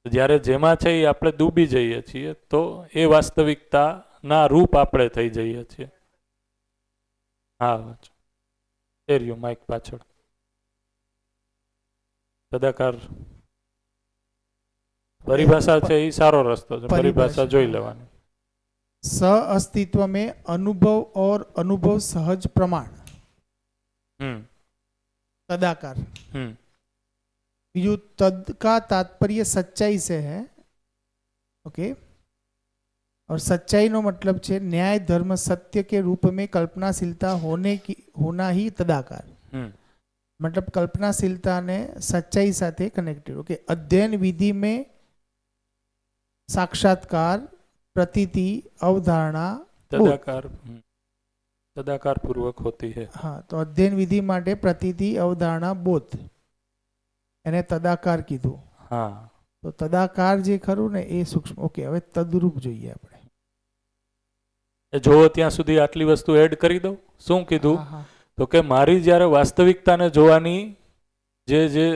જ્યારે જેમાં છે એ આપણે ડૂબી જઈએ છીએ તો એ વાસ્તવિકતાના રૂપ આપણે થઈ જઈએ છીએ. હા, એરિયો માઇક પાછળ તદાકાર પરિભાષા છે એ સારો રસ્તો છે. પરિભાષા જોઈ લેવાની. स अस्तित्व में अनुभव और अनुभव सहज प्रमाण, तदाकार. बीजू तद का तात्पर्य सच्चाई से है. ओके. और सच्चाई नो मतलब है न्याय धर्म सत्य के रूप में कल्पनाशीलता होना ही तदाकार. मतलब कल्पनाशीलता ने सच्चाई साथे कनेक्टेड. ओके. अध्ययन विधि में साक्षात्कार, प्रतीति, अवधारणा तदाकार पूर्वक होती है. हाँ, तो अध्ययन विधि माटे प्रतीति, अवधारणा, बोध એને તદાકાર કીધું. હા, તો તદાકાર જે ખરું ને એ સૂક્ષ્મ. ઓકે, હવે તદરૂપ જોઈએ આપણે. એ જોવો ત્યાં સુધી આટલી વસ્તુ એડ કરી દઉં. શું કીધું? તો કે મારી જ્યારે વાસ્તવિકતાને જોવાની જે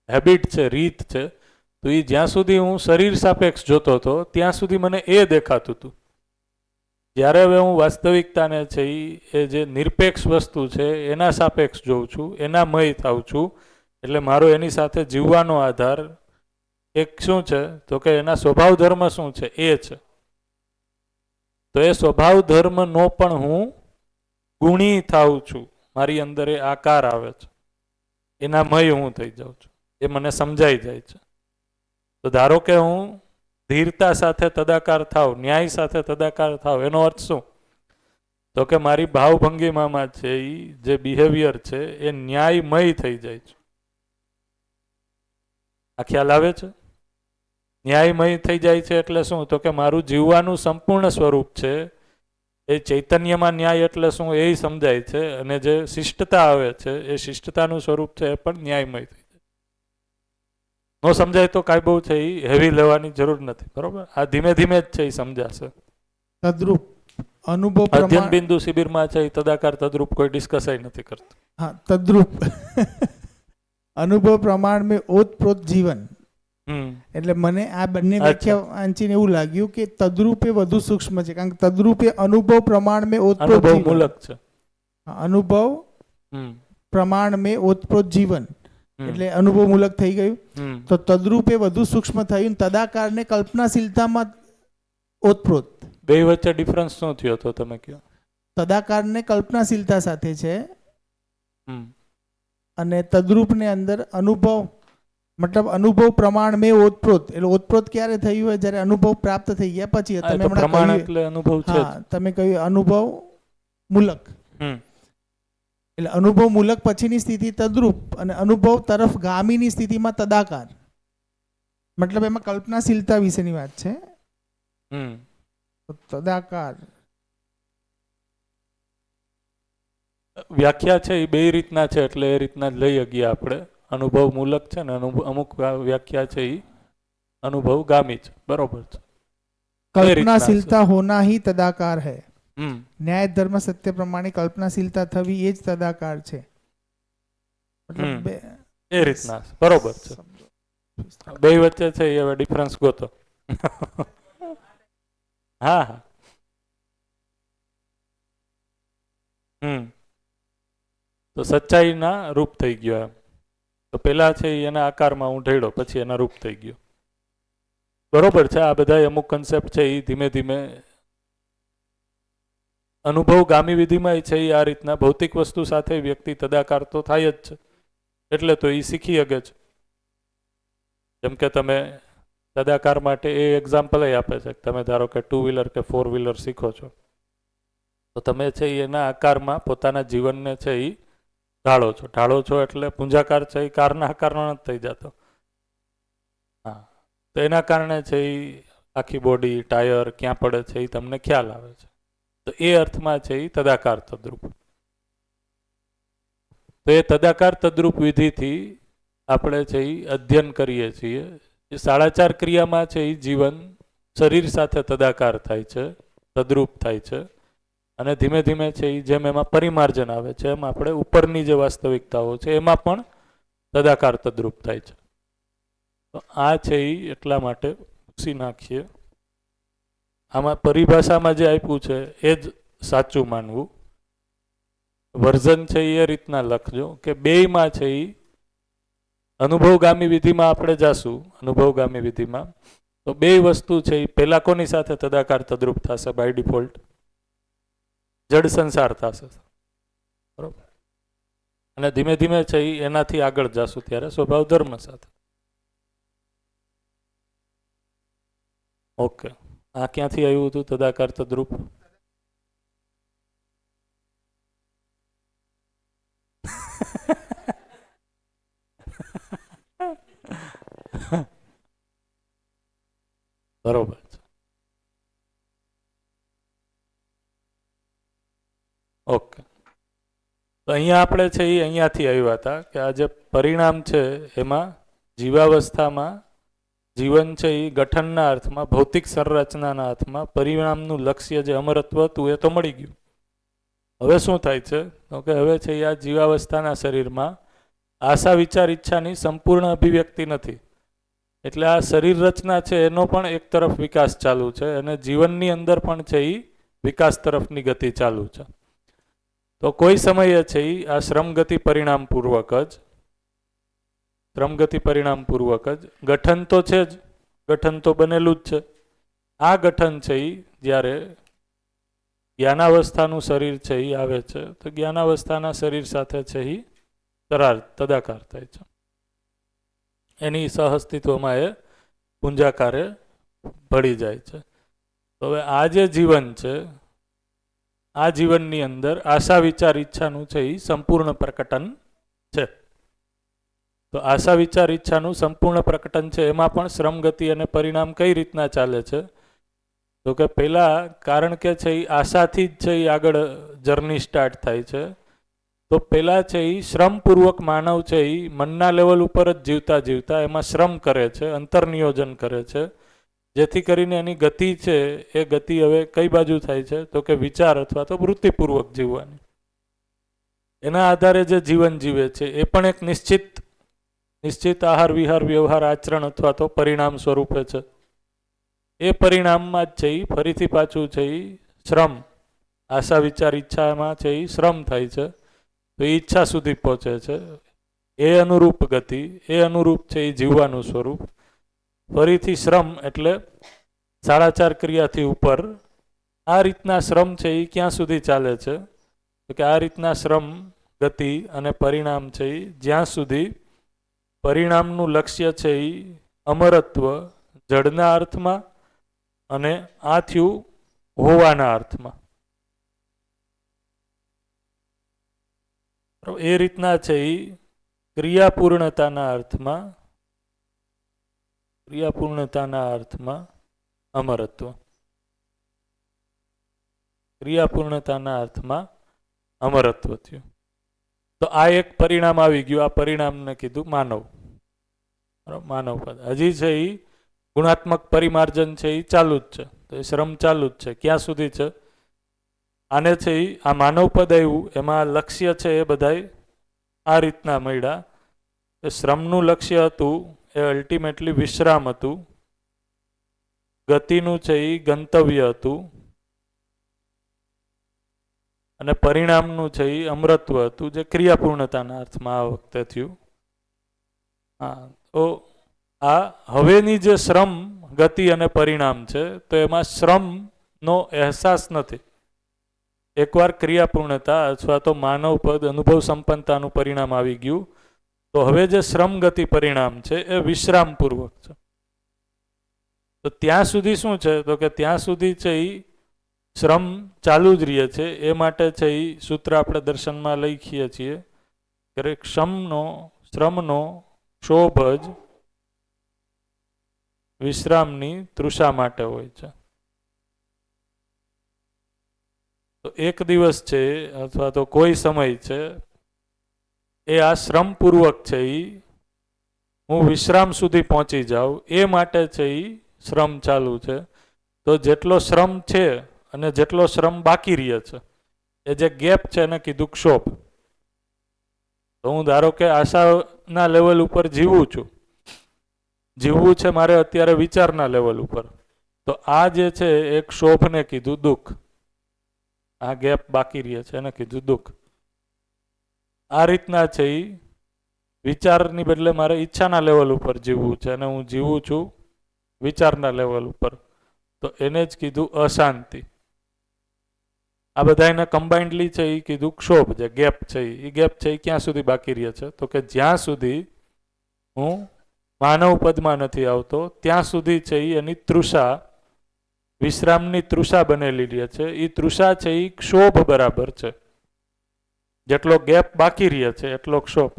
હેબિટ છે, રીત છે, તો એ જ્યાં સુધી હું શરીર સાપેક્ષ જોતો હતો ત્યાં સુધી મને એ દેખાતું હતું. જ્યારે હવે હું વાસ્તવિકતાને છે એ જે નિરપેક્ષ વસ્તુ છે એના સાપેક્ષ જોઉં છું, એના મય થાઉં છું, એટલે મારો એની સાથે જીવવાનો આધાર એક શું છે? તો કે એના સ્વભાવ ધર્મ શું છે એ છે. તો એ સ્વભાવ ધર્મનો પણ હું ગુણી થાઉં છું. મારી અંદર એ આકાર આવે છે, એના મય હું થઈ જાઉં છું. એ મને સમજાઈ જાય છે. તો ધારો કે હું ધીરતા સાથે તદાકાર થાવ, ન્યાય સાથે તદાકાર થાવ, એનો અર્થ શું? તો કે મારી ભાવભંગીમામાં છે એ જે બિહેવિયર છે એ ન્યાયમય થઈ જાય છે. આ ખ્યાલ આવે છે? ન્યાયમય થઈ જાય છે એટલે શું? તો કે મારું જીવવાનું સંપૂર્ણ સ્વરૂપ છે એ ચૈતન્યમાં ન્યાય એટલે શું એ સમજાય છે, અને જે શિષ્ટતા આવે છે એ શિષ્ટતાનું સ્વરૂપ છે એ પણ ન્યાયમય થઈ જાય. ન સમજાય તો કાંઈ બહુ છે એ હેવી લેવાની જરૂર નથી, બરોબર? આ ધીમે ધીમે જ છે એ સમજાશે. તદ્રુપ અનુભવ અધ્યયન પ્રમાણ બિંદુ શિબિરમાં છે એ તદાકાર તદ્રુપ કોઈ ડિસ્કસ નથી કરતું. हाँ तद्रुप अनुभव प्रमाण में ओतप्रोत जीवन એટલે મને આ બંને વ્યાખ્યા વાંચીને એવું લાગ્યું કે તદ્રુપ એ વધુ સૂક્ષ્મ છે, કારણ કે તદ્રુપ એ અનુભવ પ્રમાણ મેં ઓતપ્રોત અનુભવ જીવન. મૂલક છે. અનુભવ પ્રમાણ મેં ઓતપ્રોત જીવન એટલે અનુભવ મૂલક થઈ ગયું. તો તદ્રુપ એ વધુ સૂક્ષ્મ થયું, તદાકાર ને કલ્પનાશીલતામાં ઓતપ્રોત. બે વચ્ચે ડિફરન્સ શું થયો તો તમે કહો? તદાકાર ને કલ્પનાશીલતા સાથે છે અને તદ્રુપ ને અંદર અનુભવ, મતલબ અનુભવ પ્રમાણ મેં ઓતપ્રોત. એટલે ઓતપ્રોત ક્યારે થયું હોય? જ્યારે અનુભવ પ્રાપ્ત થઈ ગયા પછી. તમે હમણાં પ્રમાણ કહ્યું, એટલે અનુભવ છે. હા, તમે કહ્યું અનુભવ મૂલક. એટલે અનુભવ મૂલક પછીની સ્થિતિ તદ્રુપ, અને અનુભવ તરફ ગામીની સ્થિતિમાં તદાકાર. મતલબ એમાં કલ્પનાશીલતા વિશેની વાત છે. તદાકાર વ્યાખ્યા છે એ બે રીતના છે, એટલે એ રીતના જ લઈ શકીએ આપણે. અનુભવ મૂલક છે ને અમુક વ્યાખ્યા છે એ અનુભવ ગામી છે, બરોબર છે. કલ્પનાશીલતા હોના ही तदाकार है. ન્યાય ધર્મ સત્ય પ્રમાણે કલ્પનાશીલતા થવી એ જ તદાકાર છે. મતલબ એ રીતના બરોબર છે. બે વચ્ચે છે એ હવે ડિફરન્સ ગોતો. હા હા. તો સચ્ચાઈના રૂપ થઈ ગયો એમ. તો પેલા છે એના આકારમાં હું ઢળ્યો, પછી એના રૂપ થઈ ગયો. બરોબર છે. આ બધા અમુક કન્સેપ્ટ છે એ ધીમે ધીમે અનુભવ ગામી વિધિમાં છે એ આ રીતના ભૌતિક વસ્તુ સાથે વ્યક્તિ તદાકાર તો થાય જ છે, એટલે તો એ શીખી શકે છે. જેમ કે તમે તદાકાર માટે એ એક્ઝામ્પલ આપે છે, તમે ધારો કે 2 વ્હીલર કે 4 વ્હીલર શીખો છો, તો તમે છે એના આકારમાં પોતાના જીવનને છે એ ઢાળો છો એટલે પુંજાકાર છે એ કારના આકારનો નથી થઈ જતો. હા, તો એના કારણે છે એ આખી બોડી, ટાયર ક્યાં પડે છે એ તમને ખ્યાલ આવે છે. તો એ અર્થમાં છે એ તદાકાર તદ્રુપ. તો એ તદાકાર તદ્રુપ વિધિથી આપણે છે એ અધ્યયન કરીએ છીએ. એ 4.5 ક્રિયામાં છે એ જીવન શરીર સાથે તદાકાર થાય છે, તદ્રુપ થાય છે, અને ધીમે ધીમે છે એ જેમ એમાં પરિમાર્જન આવે છે એમ આપણે ઉપરની જે વાસ્તવિકતાઓ છે એમાં પણ તદાકાર તદ્રુપ થાય છે. તો આ છે એ એટલા માટે પૂછી નાખીએ. આમાં પરિભાષામાં જે આપ્યું છે એ જ સાચું માનવું. વર્ઝન છે એ રીતના લખજો કે બેયમાં છે એ અનુભવગામી વિધિમાં આપણે જાશું. અનુભવગામી વિધિમાં તો બે વસ્તુ છે એ પહેલા કોની સાથે તદાકાર તદ્રુપ થશે? બાય ડિફોલ્ટ જડ સંસાર થશે, બરોબર. અને ધીમે ધીમે છે એ એનાથી આગળ જાશું ત્યારે સ્વભાવ ધર્મ સાથે. ઓકે, આ ક્યાંથી આવ્યું હતું તદાકાર તદ્રુપ? બરોબર છે. ઓકે, તો અહીંયા આપણે છે એ અહીંયાથી આવ્યા હતા કે આ જે પરિણામ છે એમાં જીવાવસ્થામાં જીવન છે એ ગઠનના અર્થમાં, ભૌતિક સંરચનાના અર્થમાં પરિણામનું લક્ષ્ય જે અમરત્વ હતું એ તો મળી ગયું. હવે શું થાય છે તો કે હવે છે આ જીવાવસ્થાના શરીરમાં આશા વિચાર ઈચ્છાની સંપૂર્ણ અભિવ્યક્તિ નથી. એટલે આ શરીર રચના છે એનો પણ એક તરફ વિકાસ ચાલુ છે, અને જીવનની અંદર પણ છે એ વિકાસ તરફની ગતિ ચાલુ છે. તો કોઈ સમયે છે એ આ શ્રમગતિ પરિણામપૂર્વક જ ગઠન તો છે જ, ગઠન તો બનેલું જ છે. આ ગઠન છે એ જ્યારે જ્ઞાનાવસ્થાનું શરીર છે એ આવે છે તો જ્ઞાનાવસ્થાના શરીર સાથે છે એ તદાકાર થાય છે. એની સહઅસ્તિત્વમાં એ પુંજાકારે ભળી જાય છે. તો હવે આ જે જીવન છે, આ જીવનની અંદર આશા વિચાર ઈચ્છાનું છે એ સંપૂર્ણ પ્રકટન છે. તો આશા વિચાર ઈચ્છાનું સંપૂર્ણ પ્રકટન છે. એમાં પણ શ્રમ, ગતિ અને પરિણામ કઈ રીતના ચાલે છે? તો કે પહેલા કારણ કે છે એ આશાથી જ છે એ આગળ જર્ની સ્ટાર્ટ થાય છે. તો પહેલા છે એ શ્રમપૂર્વક માનવ છે એ મનના લેવલ ઉપર જ જીવતા જીવતા એમાં શ્રમ કરે છે, અંતર્નિયોજન કરે છે, જેથી કરીને એની ગતિ છે એ ગતિ હવે કઈ બાજુ થાય છે? તો કે વિચાર અથવા તો વૃત્તિપૂર્વક જીવવાની. એના આધારે જે જીવન જીવે છે એ પણ એક નિશ્ચિત આહાર, વિહાર, વ્યવહાર, આચરણ અથવા તો પરિણામ સ્વરૂપે છે. એ પરિણામમાં જ છે એ ફરીથી પાછું છે એ શ્રમ, આશા વિચાર ઈચ્છામાં છે એ શ્રમ થાય છે. તો એ ઈચ્છા સુધી પહોંચે છે. એ અનુરૂપ ગતિ, એ અનુરૂપ છે એ જીવવાનું સ્વરૂપ. ફરીથી શ્રમ એટલે 4.5 ક્રિયાથી ઉપર. આ રીતના શ્રમ છે એ ક્યાં સુધી ચાલે છે? તો કે આ રીતના શ્રમ, ગતિ અને પરિણામ છે એ જ્યાં સુધી પરિણામનું લક્ષ્ય છે એ અમરત્વ, જડના અર્થમાં અને આ થયું હોવાના અર્થમાં. એ રીતના છે એ ક્રિયાપૂર્ણતાના અર્થમાં અમરત્વ, ક્રિયાપૂર્ણતાના અર્થમાં અમરત્વ થયું. તો આ એક પરિણામ આવી ગયું. આ પરિણામને કીધું માનવ. માનવ પદ. હજી છે એ ગુણાત્મક પરિમાર્જન છે એ ચાલુ જ છે. તો એ શ્રમ ચાલુ જ છે. ક્યાં સુધી છે? આને છે એ આ માનવ પદ આવ્યું, એમાં લક્ષ્ય છે એ બધાય આ રીતના મળ્યા. શ્રમનું લક્ષ્ય હતું એ અલ્ટિમેટલી વિશ્રામ હતું. ગતિનું છે એ ગંતવ્ય હતું અને પરિણામનું છે એ અમરત્વ હતું, જે ક્રિયાપૂર્ણતાના અર્થમાં આ વખતે થયું. હા, તો આ હવેની જે શ્રમ, ગતિ અને પરિણામ છે, તો એમાં શ્રમનો અહેસાસ નથી. એકવાર ક્રિયાપૂર્ણતા અથવા તો માનવ પદ, અનુભવ સંપન્નતાનું પરિણામ આવી ગયું, તો હવે જે શ્રમ, ગતિ, પરિણામ છે એ વિશ્રામપૂર્વક છે. તો ત્યાં સુધી શું છે? તો કે ત્યાં સુધી છે એ શ્રમ ચાલુ જ રહે છે. એ માટે છે એ સૂત્ર આપણે દર્શનમાં લખીએ છીએ કે શ્રમનો ક્ષોભ જ વિશ્રામની તૃષા માટે હોય છે. તો એક દિવસ છે અથવા તો કોઈ સમય છે એ આ શ્રમપૂર્વક છે એ હું વિશ્રામ સુધી પહોંચી જાઉં, એ માટે છે એ શ્રમ ચાલુ છે. તો જેટલો શ્રમ છે અને જેટલો શ્રમ બાકી રહે છે, એ જે ગેપ છે એને કીધું ક્ષોભ. તો હું ધારો કે આશાના લેવલ ઉપર જીવું છું, જીવવું છે મારે અત્યારે વિચારના લેવલ ઉપર, તો આ જે છે એ ક્ષોભને કીધું દુઃખ. આ ગેપ બાકી રહે છે એને કીધું દુઃખ. આ રીતના છે એ વિચારની બદલે મારે ઈચ્છાના લેવલ ઉપર જીવવું છે અને હું જીવું છું વિચારના લેવલ ઉપર, તો એને જ કીધું અશાંતિ. આ બધા એને કમ્બાઇન્ડલી છે એ કીધું ક્ષોભ. જે ગેપ છે એ ગેપ છે એ ક્યાં સુધી બાકી રહે છે? તો કે જ્યાં સુધી હું માનવ પદમાં નથી આવતો ત્યાં સુધી છે એ એની તૃષા, વિશ્રામની તૃષા બનેલી રહે છે. એ તૃષા છે એ ક્ષોભ બરાબર છે. જેટલો ગેપ બાકી રહે છે એટલો ક્ષોભ.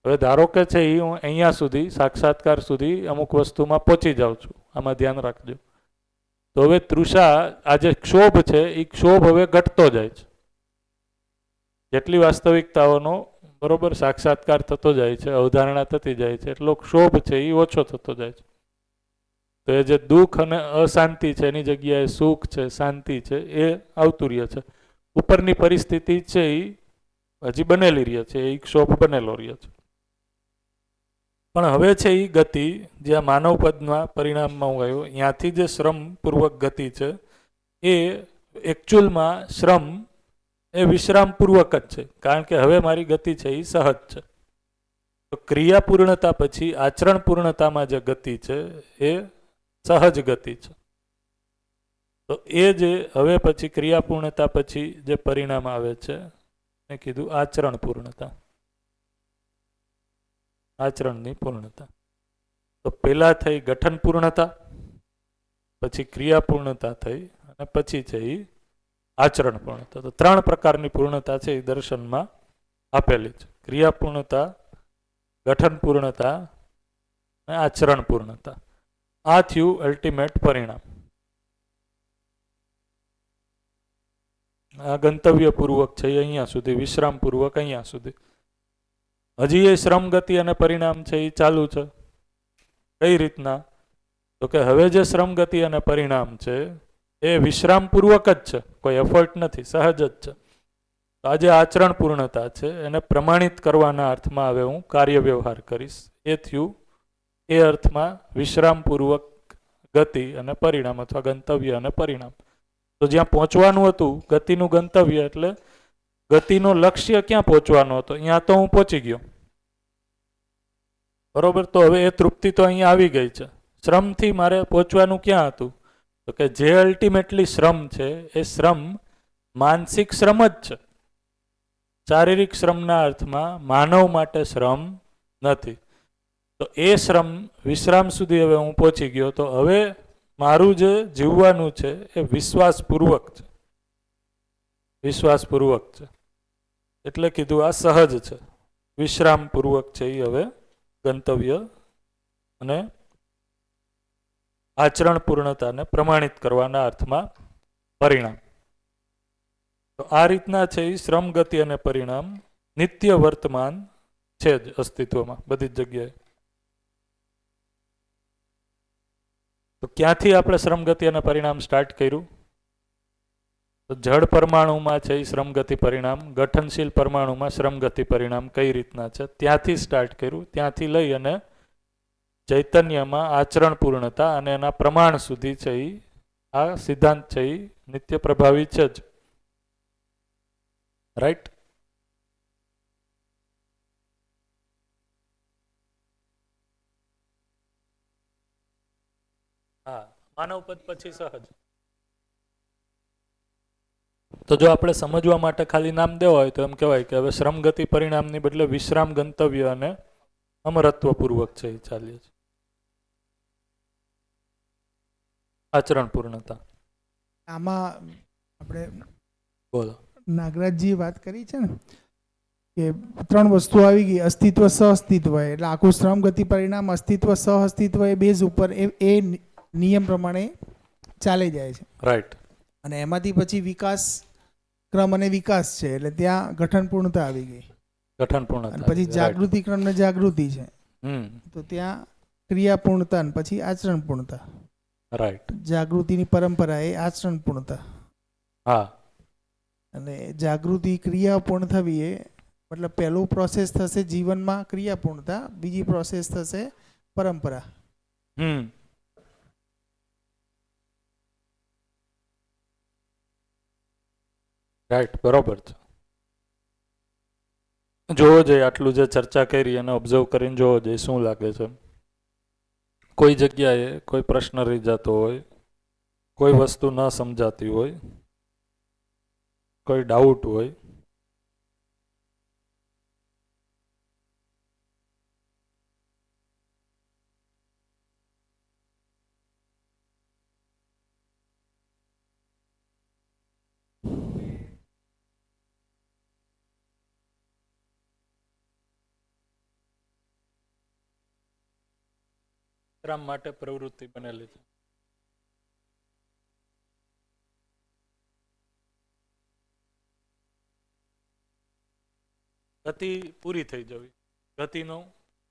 હવે ધારો કે છે એ હું અહીંયા સુધી સાક્ષાત્કાર સુધી અમુક વસ્તુમાં પહોંચી જાઉં છું, આમાં ધ્યાન રાખજો. તો હવે તૃષા, આ જે ક્ષોભ છે એ ક્ષોભ હવે ઘટતો જાય છે. જેટલી વાસ્તવિકતાઓનો બરોબર સાક્ષાત્કાર થતો જાય છે, અવધારણા થતી જાય છે, એટલો ક્ષોભ છે એ ઓછો થતો જાય છે. તો એ જે દુઃખ અને અશાંતિ છે એની જગ્યાએ સુખ છે, શાંતિ છે, એ આવતું રહે છે. ઉપરની પરિસ્થિતિ છે એ હજી બનેલી રહે છે, એ ક્ષોભ બનેલો રહે છે. પણ હવે છે એ ગતિ, જે માનવ પદના પરિણામમાં હું આવ્યો, ત્યાંથી જે શ્રમપૂર્વક ગતિ છે એ એકચ્યુઅલમાં શ્રમ એ વિશ્રામપૂર્વક જ છે, કારણ કે હવે મારી ગતિ છે એ સહજ છે. તો ક્રિયાપૂર્ણતા પછી આચરણ પૂર્ણતામાં જે ગતિ છે એ સહજ ગતિ છે. તો એ જે હવે પછી ક્રિયાપૂર્ણતા પછી જે પરિણામ આવે છે એ કીધું આચરણ પૂર્ણતા, આચરણની પૂર્ણતા. તો પહેલા થઈ ગઠન પૂર્ણતા, પછી ક્રિયાપૂર્ણતા થઈ અને પછી છે એ આચરણ પૂર્ણતા. તો 3 પ્રકારની પૂર્ણતા છે એ દર્શનમાં આપેલી છે. ક્રિયાપૂર્ણતા, ગઠન પૂર્ણતા અને આચરણ પૂર્ણતા. આ થયું અલ્ટિમેટ પરિણામ. આ ગંતવ્યપૂર્વક છે એ અહીંયા સુધી, વિશ્રામપૂર્વક અહીંયા સુધી. હજી એ શ્રમ, ગતિ અને પરિણામ છે એ ચાલુ છે. કઈ રીતના? તો કે હવે જે શ્રમ, ગતિ અને પરિણામ છે એ વિશ્રામપૂર્વક જ છે, કોઈ એફર્ટ નથી, સહજ જ છે. તો આ જે આચરણ પૂર્ણતા છે એને પ્રમાણિત કરવાના અર્થમાં હવે હું કાર્ય વ્યવહાર કરીશ. એ થયું એ અર્થમાં વિશ્રામપૂર્વક ગતિ અને પરિણામ અથવા ગંતવ્ય અને પરિણામ. તો જ્યાં પહોંચવાનું હતું ગતિનું ગંતવ્ય, એટલે ગતિનો લક્ષ્ય ક્યાં પહોંચવાનો હતો, અહીંયા તો હું પહોંચી ગયો, બરોબર. તો હવે એ તૃપ્તિ તો અહીંયા આવી ગઈ છે. શ્રમથી મારે પહોંચવાનું ક્યાં હતું? તો કે જે અલ્ટિમેટલી શ્રમ છે એ શ્રમ માનસિક શ્રમ જ છે. શારીરિક શ્રમના અર્થમાં માનવ માટે શ્રમ નથી. તો એ શ્રમ વિશ્રામ સુધી હવે હું પહોંચી ગયો. તો હવે મારું જે જીવવાનું છે એ વિશ્વાસપૂર્વક છે, વિશ્વાસપૂર્વક છે. એટલે કીધું આ સહજ છે, વિશ્રામપૂર્વક છે એ હવે ગંતવ્ય અને આચરણ પૂર્ણતાને પ્રમાણિત કરવાના અર્થમાં પરિણામ. તો આ રીતના છે એ શ્રમ, ગતિ અને પરિણામ નિત્ય વર્તમાન છે જ અસ્તિત્વમાં બધી જ જગ્યાએ. તો ક્યાંથી આપણે શ્રમ, ગતિ અને પરિણામ સ્ટાર્ટ કર્યું? તો જળ પરમાણુમાં છે એ શ્રમ, ગતિ, પરિણામ, ગઠનશીલ પરમાણુમાં શ્રમ, ગતિ, પરિણામ કઈ રીતના છે ત્યાંથી સ્ટાર્ટ કર્યું. ત્યાંથી લઈ અને ચૈતન્યમાં આચરણ પૂર્ણતા અને એના પ્રમાણ સુધી છે એ આ સિદ્ધાંત છે એ નિત્ય પ્રભાવી છે જ. રાઈટ? હા, માનવ પદ પછી સહજ. તો જો આપણે સમજવા માટે ખાલી નામ દેવા હોય તો એમ કહેવાય કે હવે શ્રમ, ગતિ, પરિણામની બદલે વિશ્રામ, ગંતવ્ય અને અમરત્વપૂર્વક છે એ ચાલે છે. આચરણ પૂર્ણતા. આમાં આપણે બોલો. નાગરાજજીએ વાત કરી છે ને કે 3 વસ્તુ આવી ગઈ, અસ્તિત્વ, સહઅસ્તિત્વ. એટલે આખું શ્રમ, ગતિ, પરિણામ અસ્તિત્વ, સહઅસ્તિત્વ એ બેઝ ઉપર એ નિયમ પ્રમાણે ચાલી જાય છે. રાઈટ. અને એમાંથી પછી વિકાસ, ક્રમ અને વિકાસ છે. એટલે ત્યાં ગઠન પૂર્ણતા આવી ગઈ. ગઠન પૂર્ણતા. અને પછી જાગૃતિ, ક્રમ ને જાગૃતિ છે. તો ત્યાં ક્રિયા પૂર્ણતા અને પછી આચરણ પૂર્ણતા. રાઈટ. જાગૃતિની પરંપરા એ આચરણ પૂર્ણતા. હા. અને જાગૃતિ, ક્રિયા પૂર્ણ થવી એ મતલબ પહેલું પ્રોસેસ થશે જીવનમાં ક્રિયા પૂર્ણતા, બીજી પ્રોસેસ થશે પરંપરા. રાઈટ, બરોબર છે. જોવો જોઈએ આટલું જે ચર્ચા કરી એને ઓબ્ઝર્વ કરીને જોવો જોઈએ શું લાગે છે. કોઈ જગ્યાએ કોઈ પ્રશ્ન રહી જતો હોય, કોઈ વસ્તુ ન સમજાતી હોય, કોઈ ડાઉટ હોય, વિશ્રામ માટે પ્રવૃત્તિ બનેલી છે. ગતિ પૂરી થઈ જવી,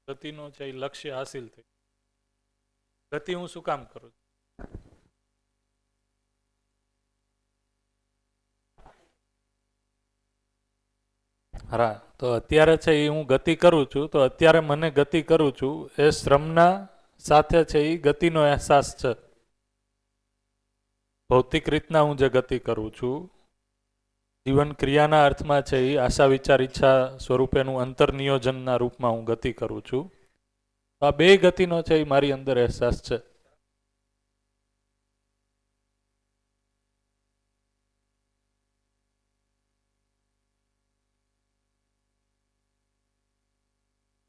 ગતિનો છે લક્ષ્ય હાસિલ થઈ. ગતિ હું શું કામ કરું છું? હા, તો અત્યારે છે એ હું ગતિ કરું છું, તો અત્યારે મને ગતિ કરું છું એ શ્રમના સાથે છે એ ગતિનો અહેસાસ છે. ભૌતિક રીતના હું જે ગતિ કરું છું, જીવન ક્રિયાના અર્થમાં છે એ આશા, વિચાર, ઈચ્છા સ્વરૂપેનું અંતર્નિયોજનના રૂપમાં હું ગતિ કરું છું. તો આ બે ગતિનો છે એ મારી અંદર અહેસાસ છે.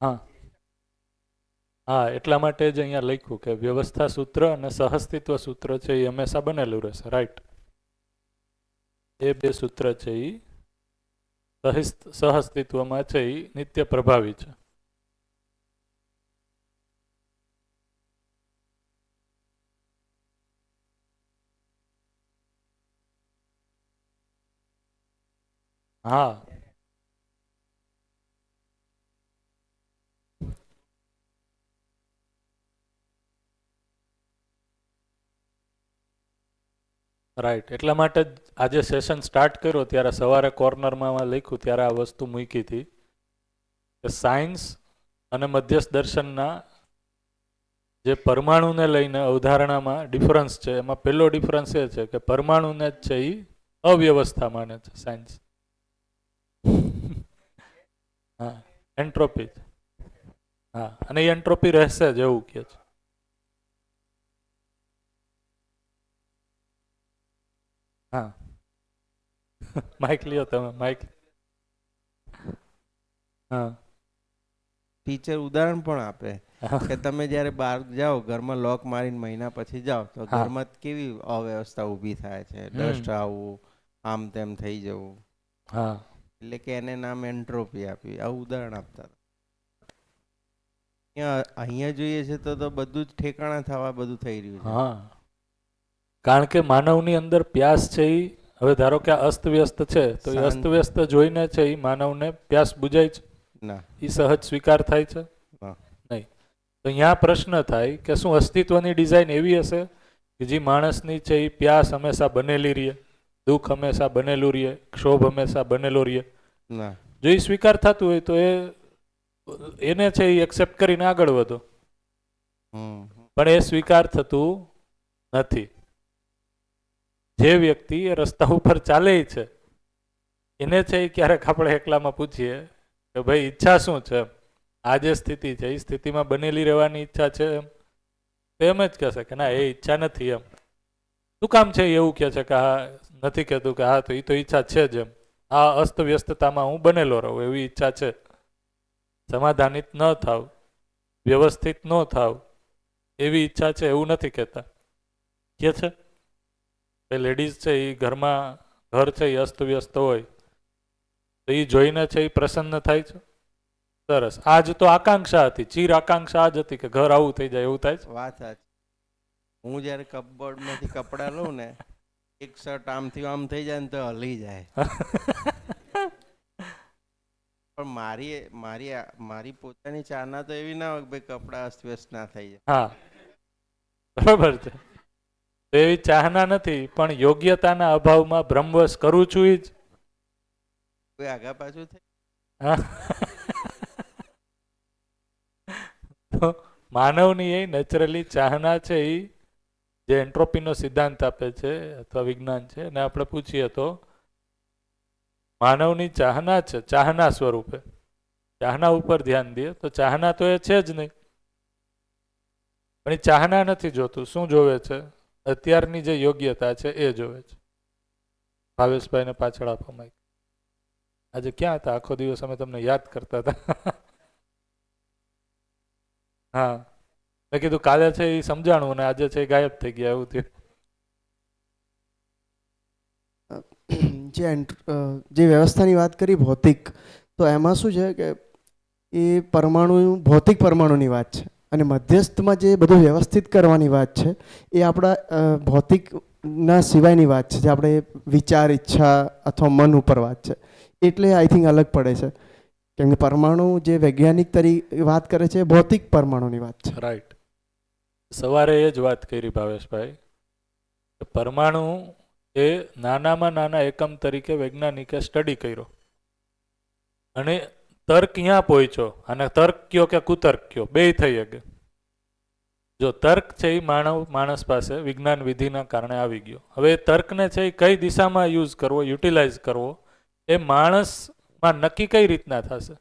હા, હા, એટલા માટે જ અહીંયા લખ્યું કે વ્યવસ્થા સૂત્ર અને સહઅસ્તિત્વ સૂત્ર છે એ હંમેશા બનેલું રહેશે. રાઈટ, એ બે સૂત્ર છે એ સહઅસ્તિત્વમાં છે એ નિત્ય પ્રભાવી છે. હા, રાઈટ. એટલા માટે જ આજે સેશન સ્ટાર્ટ કર્યો ત્યારે સવારે કોર્નરમાં લખ્યું ત્યારે આ વસ્તુ મૂકી હતી કે સાયન્સ અને મધ્યસ્થ દર્શનના જે પરમાણુને લઈને અવધારણામાં ડિફરન્સ છે, એમાં પહેલો ડિફરન્સ એ છે કે પરમાણુને જ છે એ અવ્યવસ્થા માને છે સાયન્સ. હા, એન્ટ્રોપી. હા, અને એ એન્ટ્રોપી રહેશે જ એવું કે છે. હા, માઇક લ્યો તમે, માઇક. હા, ટીચર ઉદાહરણ પણ આપે હા, કે તમે જ્યારે બહાર જાઓ, ઘરમાં લોક મારીને મહિના પછી જાઓ તો હા. ઘરમાં કેવી અવ્યવસ્થા ઊભી થાય છે, હમ. ડસ્ટ આવવું, આમ તેમ થઈ જવું, હા, એટલે કે એને નામ એન્ટ્રોપી આપી. આવું ઉદાહરણ આપતા હતા. અહીંયા જોઈએ છે તો બધું જ ઠેકાણા થવા બધું થઈ રહ્યું છે. હા. કારણ કે માનવની અંદર પ્યાસ છે એ હવે ધારો કે આ અસ્તવ્યસ્ત છે તો એ શાંત અસ્તવ્યસ્ત જોઈને છે એ માનવને પ્યાસ બુજાય છે, ના એ સહજ સ્વીકાર થાય છે ના. નહીં. તો અહીંયા પ્રશ્ન થાય કે શું અસ્તિત્વની ડિઝાઇન એવી હશે કે જે માણસની છે એ પ્યાસ હંમેશા બનેલી રહે, દુઃખ હંમેશા બનેલું રહે, ક્ષોભ હંમેશા બનેલો રહે? ના. જો એ સ્વીકાર થતું હોય તો એને છે એ એક્સેપ્ટ કરીને આગળ વધો, પણ એ સ્વીકાર થતું નથી. જે વ્યક્તિ એ રસ્તા ઉપર ચાલે છે એને છે એ ક્યારેક આપણે એકલામાં પૂછીએ કે ભાઈ ઈચ્છા શું છે, આ જે સ્થિતિ છે એ સ્થિતિમાં બનેલી રહેવાની ઈચ્છા છે તો એમ જ કહેશે કે ના, એ ઈચ્છા નથી. એમ શું કામ છે એવું કહે છે કે હા, નથી કહેતું કે હા તો એ તો ઈચ્છા છે જ, એમ આ અસ્તવ્યસ્તતામાં હું બનેલો રહું એવી ઈચ્છા છે, સમાધાનિત ન થાવ, વ્યવસ્થિત ન થાવ એવી ઈચ્છા છે એવું નથી કહેતા. કે છે એ લેડીઝ છે એ ઘરમાં, ઘર છે એ અસ્તવ્યસ્ત હોય તો એ જોઈને છે એ પ્રસન્ન થાય છે. સરસ. આજ તો આકાંક્ષા હતી, ચીર આકાંક્ષા આજ હતી કે ઘર આવું થઈ જાય, એવું થાય છે. વાત સાચી. હું જ્યારે કપબોર્ડમાંથી કપડાં લઉં ને, એક શર્ટ આમથી આમ થઈ જાય ને તો હલી જાય. પણ મારી મારી મારી પોતાની ચાહના તો એવી ના હોય કે ભાઈ કપડાં અસ્તવ્યસ્ત ના થઈ જાય. હા, બરોબર છે. તો એવી ચાહના નથી, પણ યોગ્યતાના અભાવમાં ભ્રમવશ કરું છું ઈ જ. કોઈ આગા પાછું થઈ. હા. તો માનવની એ નેચરલી ચાહના છે એ જે એન્ટ્રોપીનો સિદ્ધાંત આપે છે અથવા વિજ્ઞાન છે અને આપણે પૂછીએ તો માનવની ચાહના છે, ચાહના સ્વરૂપે. ચાહના ઉપર ધ્યાન દઈએ તો ચાહના તો એ છે જ નહીં, પણ એ ચાહના નથી જોતું. શું જોવે છે? અત્યારની જે યોગ્યતા છે એ જોવે છે. ભાવેશભાઈને પાછળ આપો માઈક. આજે ક્યાં હતા? આખો દિવસ અમે તમને યાદ કરતા હતા. હા, મેં કીધું કાલે છે એ સમજાણું અને આજે છે એ ગાયબ થઈ ગયા, એવું થયું. જે વ્યવસ્થાની વાત કરી ભૌતિક, તો એમાં શું છે કે એ પરમાણુ, ભૌતિક પરમાણુની વાત છે, અને મધ્યસ્થમાં જે બધું વ્યવસ્થિત કરવાની વાત છે એ આપણા ભૌતિકના સિવાયની વાત છે, જે આપણે વિચાર, ઈચ્છા અથવા મન ઉપર વાત છે. એટલે આઈ થિંક અલગ પડે છે, કેમ કે પરમાણુ જે વૈજ્ઞાનિક તરીકે વાત કરે છે એ ભૌતિક પરમાણુની વાત છે. રાઈટ. સવારે એ જ વાત કરી ભાવેશભાઈ, પરમાણુ એ નાનામાં નાના એકમ તરીકે વૈજ્ઞાનિકે સ્ટડી કર્યો અને તર્ક ક્યાં પહોંચ્યો, અને તર્ક કયો કે કુતર્ક કયો, બે થઈ શકે. જો તર્ક છે એ માણસ પાસે વિજ્ઞાન વિધિના કારણે આવી ગયો. હવે એ તર્કને છે એ કઈ દિશામાં યુઝ કરવો, યુટિલાઇઝ કરવો, એ માણસમાં નક્કી કઈ રીતના થશે?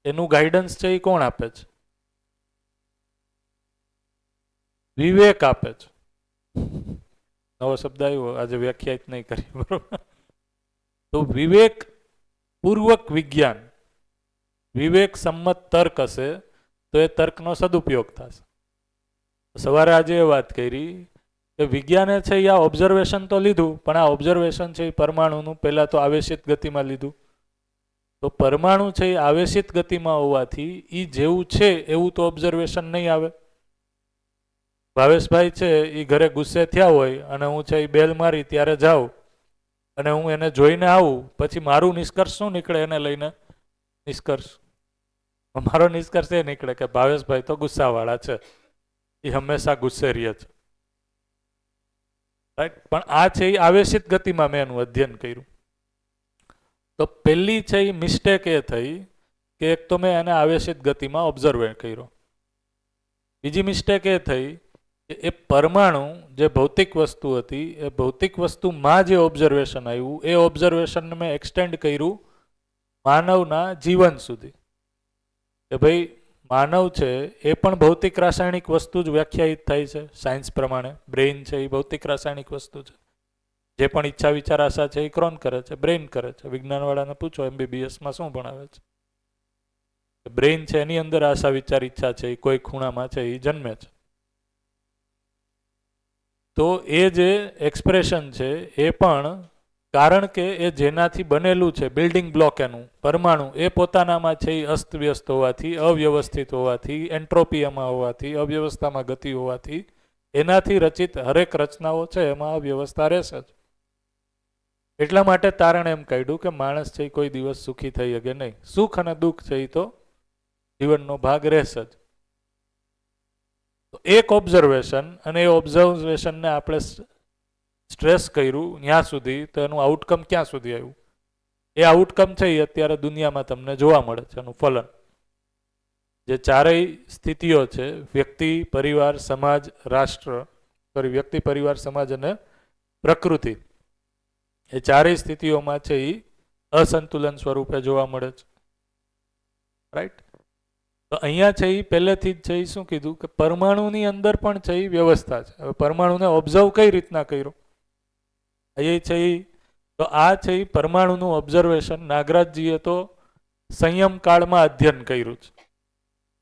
એનું ગાઈડન્સ છે એ કોણ આપે છે? વિવેક આપે છે. નવો શબ્દ આવ્યો, આજે વ્યાખ્યાયિત નહીં કરી, બરોબર? તો વિવેક પૂર્વક વિજ્ઞાન, વિવેક સંમત તર્ક હશે તો એ તર્કનો સદુપયોગ થશે. સવારે આજે એ વાત કરી કે વિજ્ઞાને છે એ આ ઓબ્ઝર્વેશન તો લીધું, પણ આ ઓબ્ઝર્વેશન છે એ પરમાણુનું પહેલાં તો આવેશિત ગતિમાં લીધું. તો પરમાણુ છે એ આવેશિત ગતિમાં હોવાથી એ જેવું છે એવું તો ઓબ્ઝર્વેશન નહીં આવે. ભાવેશભાઈ છે એ ઘરે ગુસ્સે થયા હોય અને હું છે એ બેલ મારી ત્યારે જાઉં અને હું એને જોઈને આવું, પછી મારું નિષ્કર્ષ શું નીકળે એને લઈને? નિષ્કર્ષ મારો નિષ્કર્ષ એ નીકળે કે ભાવેશભાઈ તો ગુસ્સાવાળા છે, એ હંમેશા ગુસ્સે રહે છે. રાઈટ? પણ આ છે એ આવેશિત ગતિમાં મેં એનું અધ્યયન કર્યું. તો પહેલી છે એ મિસ્ટેક એ થઈ કે એક તો મેં એને આવેશિત ગતિમાં ઓબ્ઝર્વ કર્યો. બીજી મિસ્ટેક એ થઈ કે એ પરમાણુ જે ભૌતિક વસ્તુ હતી એ ભૌતિક વસ્તુમાં જે ઓબ્ઝર્વેશન આવ્યું એ ઓબ્ઝર્વેશનને મેં એક્સટેન્ડ કર્યું માનવના જીવન સુધી. કે ભાઈ માનવ છે એ પણ ભૌતિક રાસાયણિક વસ્તુ જ વ્યાખ્યાયિત થાય છે સાયન્સ પ્રમાણે. બ્રેઇન છે એ ભૌતિક રાસાયણિક વસ્તુ છે. જે પણ ઈચ્છા વિચાર આશા છે એ કોણ કરે છે? બ્રેઇન કરે છે. વિજ્ઞાનવાળાને પૂછો MBBSમાં શું ભણાવે છે? બ્રેઇન છે એની અંદર આશા વિચાર ઈચ્છા છે એ કોઈ ખૂણામાં છે એ જન્મે છે. તો એ જે એક્સપ્રેશન છે એ પણ કારણ કે એ જેનાથી બનેલું છે બિલ્ડિંગ બ્લોક એનું પરમાણુ એ પોતાનામાં છે એ અસ્તવ્યસ્ત હોવાથી, અવ્યવસ્થિત હોવાથી, એન્ટ્રોપિયામાં હોવાથી, અવ્યવસ્થામાં ગતિ હોવાથી એનાથી રચિત હરેક રચનાઓ છે એમાં અવ્યવસ્થા રહેશે જ. એટલા માટે તારણ એમ કાઢ્યું કે માણસ છે એ કોઈ દિવસ સુખી થઈ શકે નહીં. સુખ અને દુઃખ છે એ તો જીવનનો ભાગ રહેશે જ. તો એક ઓબ્ઝર્વેશન અને એ ઓબ્ઝર્વેશનને આપણે સ્ટ્રેસ કર્યું ત્યાં સુધી તો એનું આઉટકમ ક્યાં સુધી આવ્યું? એ આઉટકમ છે એ અત્યારે દુનિયામાં તમને જોવા મળે છે એનું ફલન. જે ચારેય સ્થિતિઓ છે વ્યક્તિ, પરિવાર, સમાજ, રાષ્ટ્ર, વ્યક્તિ, પરિવાર, સમાજ અને પ્રકૃતિ, એ ચારેય સ્થિતિઓમાં છે એ અસંતુલન સ્વરૂપે જોવા મળે છે. રાઈટ? તો અહીંયા છે એ પહેલેથી જ છે એ શું કીધું કે પરમાણુની અંદર પણ છે એ વ્યવસ્થા છે. હવે પરમાણુને ઓબ્ઝર્વ કઈ રીતના કર્યો એ છે એ તો આ છે એ પરમાણુનું ઓબ્ઝર્વેશન નાગરાજજીએ તો સંયમ કાળમાં અધ્યયન કર્યું છે.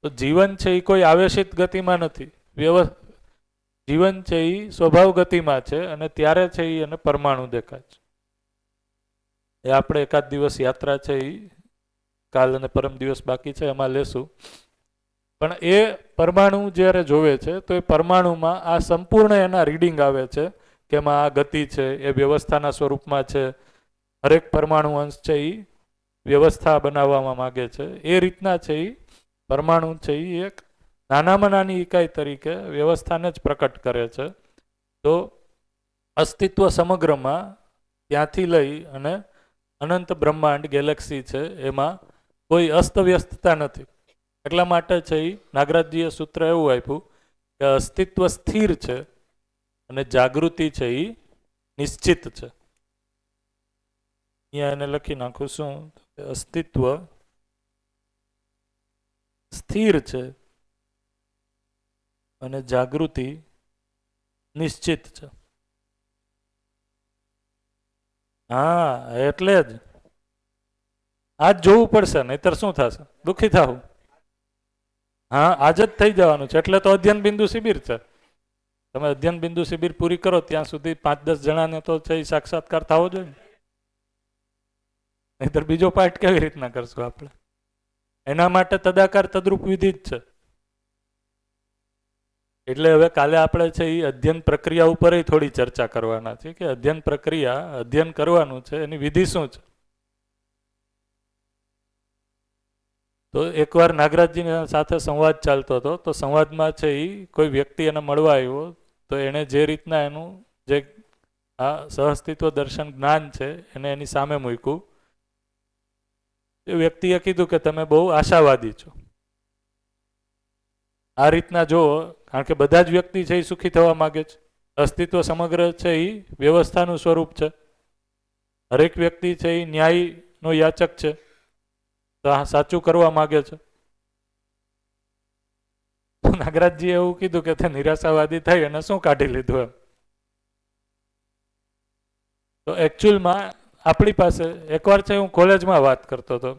તો જીવન છે એ કોઈ આવેશિત ગતિમાં નથી, જીવન છે એ સ્વભાવ ગતિમાં છે અને ત્યારે છે એ એને પરમાણુ દેખાય છે. એ આપણે એકાદ દિવસ યાત્રા છે એ કાલ અને પરમ દિવસ બાકી છે એમાં લેશું. પણ એ પરમાણુ જ્યારે જોવે છે તો એ પરમાણુમાં આ સંપૂર્ણ એના રીડિંગ આવે છે કે એમાં આ ગતિ છે એ વ્યવસ્થાના સ્વરૂપમાં છે. હરેક પરમાણુ અંશ છે એ વ્યવસ્થા બનાવવામાં માગે છે. એ રીતના છે એ પરમાણુ છે એ એક નાનામાં નાની ઇકાઈ તરીકે વ્યવસ્થાને જ પ્રકટ કરે છે. તો અસ્તિત્વ સમગ્રમાં ત્યાંથી લઈ અને અનંત બ્રહ્માંડ ગેલેક્સી છે એમાં કોઈ અસ્તવ્યસ્તતા નથી. એટલા માટે છે એ નાગરાજજીએ સૂત્ર એવું આપ્યું કે અસ્તિત્વ સ્થિર છે અને જાગૃતિ છે એ નિશ્ચિત છે. અહીંયા એને લખી નાખું શું? અસ્તિત્વ સ્થિર છે અને જાગૃતિ નિશ્ચિત છે. હા, એટલે જ આજ જોવું પડશે, નહીતર શું થશે? દુઃખી થાવું. હા, આજ જ થઈ જવાનું છે. એટલે તો અધ્યયન બિંદુ શિબિર છે. તમે અધ્યયન બિંદુ શિબિર પૂરી કરો ત્યાં સુધી 5-10 જણાને તો છે એ સાક્ષાત્કાર થવો જોઈએ, નહીતર બીજો પાઠ કેવી રીતના કરશું આપણે? એના માટે તદાકાર તદ્રુપ વિધિ જ છે. એટલે હવે કાલે આપણે છે એ અધ્યયન પ્રક્રિયા ઉપર થોડી ચર્ચા કરવાના છે કે અધ્યયન પ્રક્રિયા, અધ્યયન કરવાનું છે એની વિધિ શું છે. તો એકવાર નાગરાજજીની સાથે સંવાદ ચાલતો હતો. તો સંવાદમાં છે એ કોઈ વ્યક્તિ એને મળવા આવ્યો તો એણે જે રીતના એનું જે આ સહઅસ્તિત્વ દર્શન જ્ઞાન છે એને એની સામે મૂક્યું. એ વ્યક્તિએ કીધું કે તમે બહુ આશાવાદી છો. આ રીતના જુઓ, કારણ કે બધા જ વ્યક્તિ છે એ સુખી થવા માગે છે. અસ્તિત્વ સમગ્ર છે એ વ્યવસ્થાનું સ્વરૂપ છે. હરેક વ્યક્તિ છે એ ન્યાયનો યાચક છે, સાચું કરવા માગે છે. નાગરાજજીએ એવું કીધું કે તે નિરાશાવાદી થઈ અને શું કાઢી લીધું એમ. તો એકચ્યુઅલમાં આપણી પાસે એકવાર છે હું કોલેજમાં વાત કરતો હતો,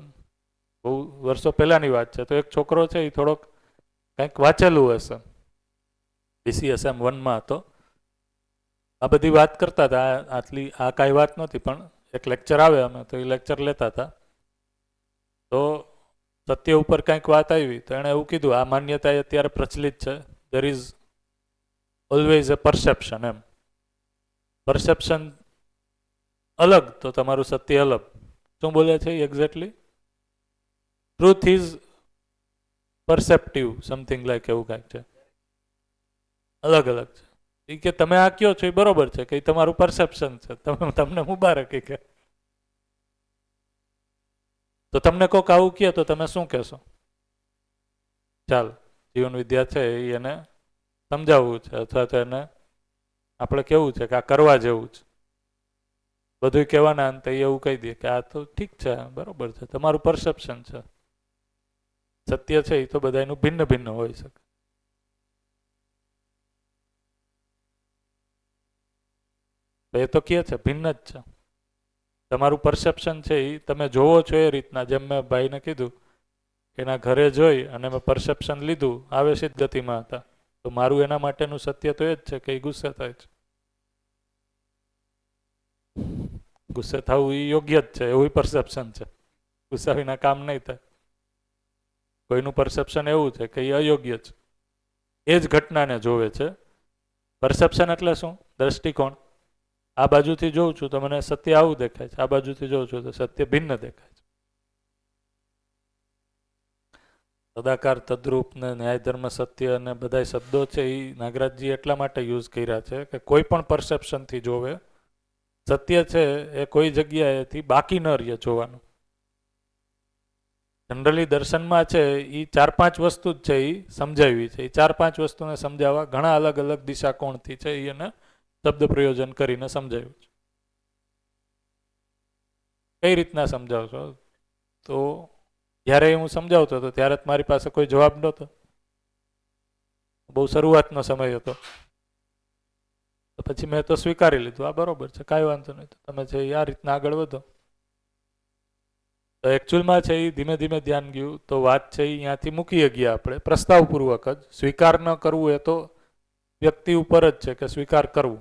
બહુ વર્ષો પહેલાની વાત છે. તો એક છોકરો છે એ થોડોક કંઈક વાંચેલું હશે. BCSM 1માં હતો. આ બધી વાત કરતા હતા. આ કાંઈ વાત નહોતી, પણ એક લેક્ચર આવે અમે તો એ લેક્ચર લેતા હતા. તો સત્ય ઉપર કંઈક વાત આવી તો એણે એવું કીધું, આ માન્યતા અત્યારે પ્રચલિત છે, there is always a perception. એમ પરસેપ્શન અલગ તો તમારું સત્ય અલગ. શું બોલે છે exactly? Truth is perceptive, something like એવું કાંઈક છે. અલગ અલગ છે. એ કે તમે આ કયો છો એ બરોબર છે કે એ તમારું પરસેપ્શન છે, તમને મુબારક કે. તો તમને કોઈક આવું કહે તો તમે શું કહેશો? ચાલ, જીવન વિદ્યા છે એ એને સમજાવવું છે, અથવા તો એને આપણે કેવું છે કે આ કરવા જેવું છે. બધું કહેવાના અંતે એવું કહી દે કે આ તો ઠીક છે, બરોબર છે, તમારું પરસેપ્શન છે. સત્ય છે એ તો બધાનું ભિન્ન ભિન્ન હોઈ શકે. એ તો કહે છે ભિન્ન જ છે. તમારું પરસેપ્શન છે એ તમે જોવો છો એ રીતના. જેમ મેં ભાઈને કીધું એના ઘરે જોઈ અને મેં પરસેપ્શન લીધું, આવેશિત ગતિમાં હતા, તો મારું એના માટેનું સત્ય તો એ જ છે કે એ ગુસ્સે થાય છે. ગુસ્સે થવું એ યોગ્ય જ છે, એવું પરસેપ્શન છે. ગુસ્સા વિના કામ નહીં થાય. કોઈનું પરસેપ્શન એવું છે કે એ અયોગ્ય છે, એ જ ઘટનાને જોવે છે. પરસેપ્શન એટલે શું? દ્રષ્ટિકોણ. આ બાજુથી જોઉં છું તો મને સત્ય આવું દેખાય છે, આ બાજુથી જોઉં છું તો સત્ય ભિન્ન દેખાય છે. સદાકાર, તદ્રૂપ ને ન્યાય, ધર્મ, સત્ય અને બધા શબ્દો છે એ નાગરાજજી એટલા માટે યુઝ કર્યા છે કે કોઈ પણ પરસેપ્શનથી જોવે, સત્ય છે એ કોઈ જગ્યાએથી બાકી ન રહે જોવાનું. જનરલી દર્શનમાં છે એ 4-5 વસ્તુ જ છે એ સમજાવી છે. એ 4-5 વસ્તુને સમજાવવા ઘણા અલગ અલગ દિશાકોણથી છે એને શબ્દ પ્રયોજન કરીને સમજાવ્યું છે. કઈ રીતના સમજાવશો? તો જ્યારે હું સમજાવતો હતો ત્યારે મારી પાસે કોઈ જવાબ નહોતો. બહુ શરૂઆતનો સમય હતો. તો પછી મેં તો સ્વીકારી લીધું, આ બરોબર છે, કાંઈ વાંધો નહીં, તમે છે આ રીતના આગળ વધો. તો એકચ્યુઅલમાં છે એ ધીમે ધીમે ધ્યાન ગયું તો વાત છે એ અહીંયાથી મૂકી ગયા આપણે પ્રસ્તાવપૂર્વક જ. સ્વીકાર ન કરવું એ તો વ્યક્તિ ઉપર જ છે કે સ્વીકાર કરવું.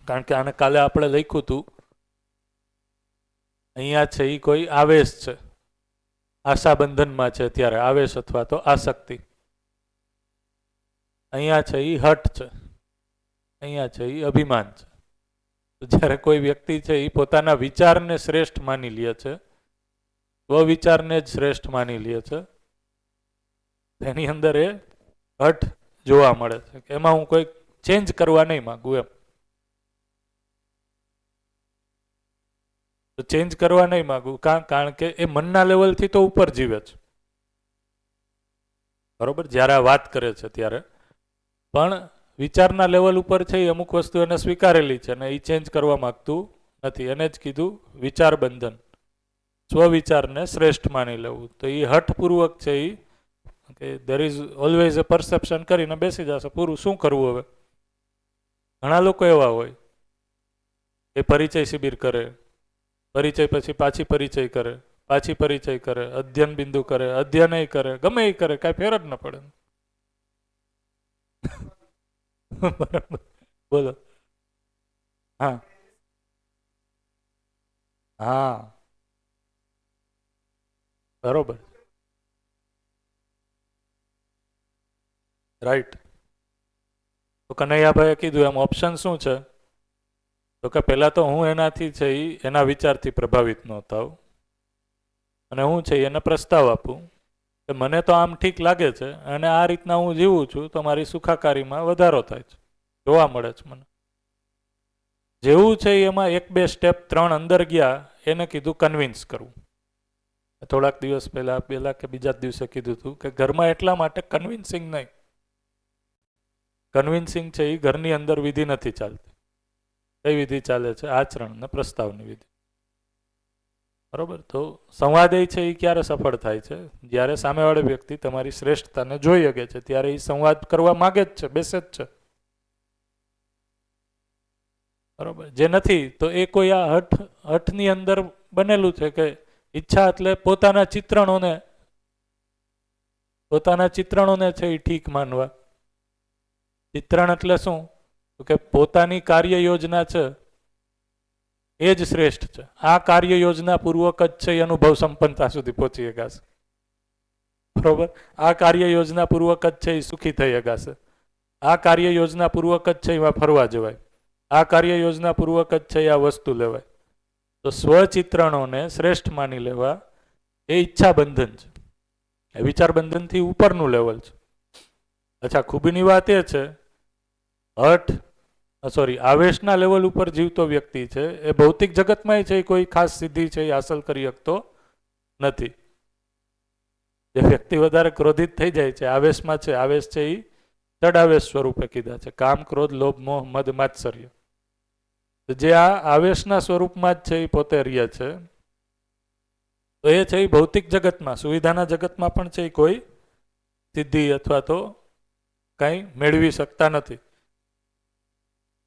કારણ કે આને કાલે આપણે લખ્યું હતું, અહીંયા છે એ કોઈ આવેશ છે, આશા બંધનમાં છે ત્યારે આવેશ અથવા તો આસક્તિ. અહીંયા છે એ હઠ છે, અહીંયા છે એ અભિમાન છે. તો જ્યારે કોઈ વ્યક્તિ છે એ પોતાના વિચારને શ્રેષ્ઠ માની લે છે, સ્વવિચારને જ શ્રેષ્ઠ માની લે છે, એની અંદર એ હઠ જોવા મળે છે કે એમાં હું કોઈ ચેન્જ કરવા નહીં માંગુ એમ. તો ચેન્જ કરવા નહીં માંગુ કારણ કે એ મનના લેવલથી તો ઉપર જીવે છે, બરોબર, જ્યારે આ વાત કરે છે ત્યારે. પણ વિચારના લેવલ ઉપર છે એ અમુક વસ્તુ એને સ્વીકારેલી છે અને એ ચેન્જ કરવા માંગતું નથી. એને જ કીધું વિચાર બંધન, સ્વવિચારને શ્રેષ્ઠ માની લેવું. તો એ હઠપૂર્વક છે એ કે દેર ઇઝ ઓલવેઝ અ પરસેપ્શન કરીને બેસી જશે. પૂરું, શું કરવું હવે? ઘણા લોકો એવા હોય એ પરિચય શિબિર કરે, પરિચય પછી પાછી પરિચય કરે, પાછી પરિચય કરે, અધ્યયન બિંદુ કરે, અધ્યયન કરે, ગમે એ કરે, કાંઈ ફેર જ ન પડે. બરાબર, બોલો. હા હા, બરોબર, રાઈટ. તો કનૈયાભાઈએ કીધું એમ ઓપ્શન શું છે? તો કે પહેલાં તો હું એનાથી છે એ એના વિચારથી પ્રભાવિત ન થાવ, અને હું છે એને પ્રસ્તાવ આપું કે મને તો આમ ઠીક લાગે છે અને આ રીતના હું જીવું છું તો મારી સુખાકારીમાં વધારો થાય છે, જોવા મળે છે મને. જેવું છે એમાં 1-2 સ્ટેપ 3 અંદર ગયા, એને કીધું કન્વિન્સ કરવું. થોડાક દિવસ પહેલા કે બીજા જ દિવસે કીધું હતું કે ઘરમાં એટલા માટે કન્વિન્સિંગ નહીં. કન્વિન્સિંગ છે એ ઘરની અંદર વિધિ નથી ચાલતી. કઈ વિધિ ચાલે છે? આચરણ ને પ્રસ્તાવની વિધિ, બરોબર. તો સંવાદ છે એ ક્યારે સફળ થાય છે? જ્યારે સામેવાળી વ્યક્તિ તમારી શ્રેષ્ઠતાને જોઈ શકે છે, ત્યારે એ સંવાદ કરવા માગે જ છે, બેસે જ છે, બરોબર. જે નથી તો એ કોઈ આ હઠની અંદર બનેલું છે કે ઈચ્છા એટલે પોતાના ચિત્રણોને પોતાના ચિત્રણોને છે એ ઠીક માનવા. ચિત્રણ એટલે શું? તો કે પોતાની કાર્ય યોજના છે એ જ શ્રેષ્ઠ છે. આ કાર્ય યોજના પૂર્વક જ છે એ અનુભવ સંપન્નતા સુધી પહોંચી શકાશે. બરોબર? આ કાર્ય યોજના પૂર્વક જ છે એ સુખી થઈ શકાશે. આ કાર્ય યોજના પૂર્વક જ છે એમાં ફરવા જવાય. આ કાર્ય યોજના પૂર્વક જ છે આ વસ્તુ લેવાય. તો સ્વચિત્રણોને શ્રેષ્ઠ માની લેવા એ ઈચ્છા બંધન છે, એ વિચાર બંધનથી ઉપરનું લેવલ છે. અચ્છા, ખૂબીની વાત એ છે આવેશના લેવલ ઉપર જીવતો વ્યક્તિ છે એ ભૌતિક જગતમાં છે કોઈ ખાસ સિદ્ધિ છે એ હાંસલ કરી શકતો નથી. જે વ્યક્તિ વધારે ક્રોધિત થઈ જાય છે, આવેશમાં છે, આવેશ છે એ ચડાવેશ સ્વરૂપે કીધા છે, કામ, ક્રોધ, લોભ, મોહ, મદ, માત્સર્ય. જે આ આવેશના સ્વરૂપમાં જ છે એ પોતે રહે છે, તો એ છે એ ભૌતિક જગતમાં, સુવિધાના જગતમાં પણ છે એ કોઈ સિદ્ધિ અથવા તો કંઈ મેળવી શકતા નથી.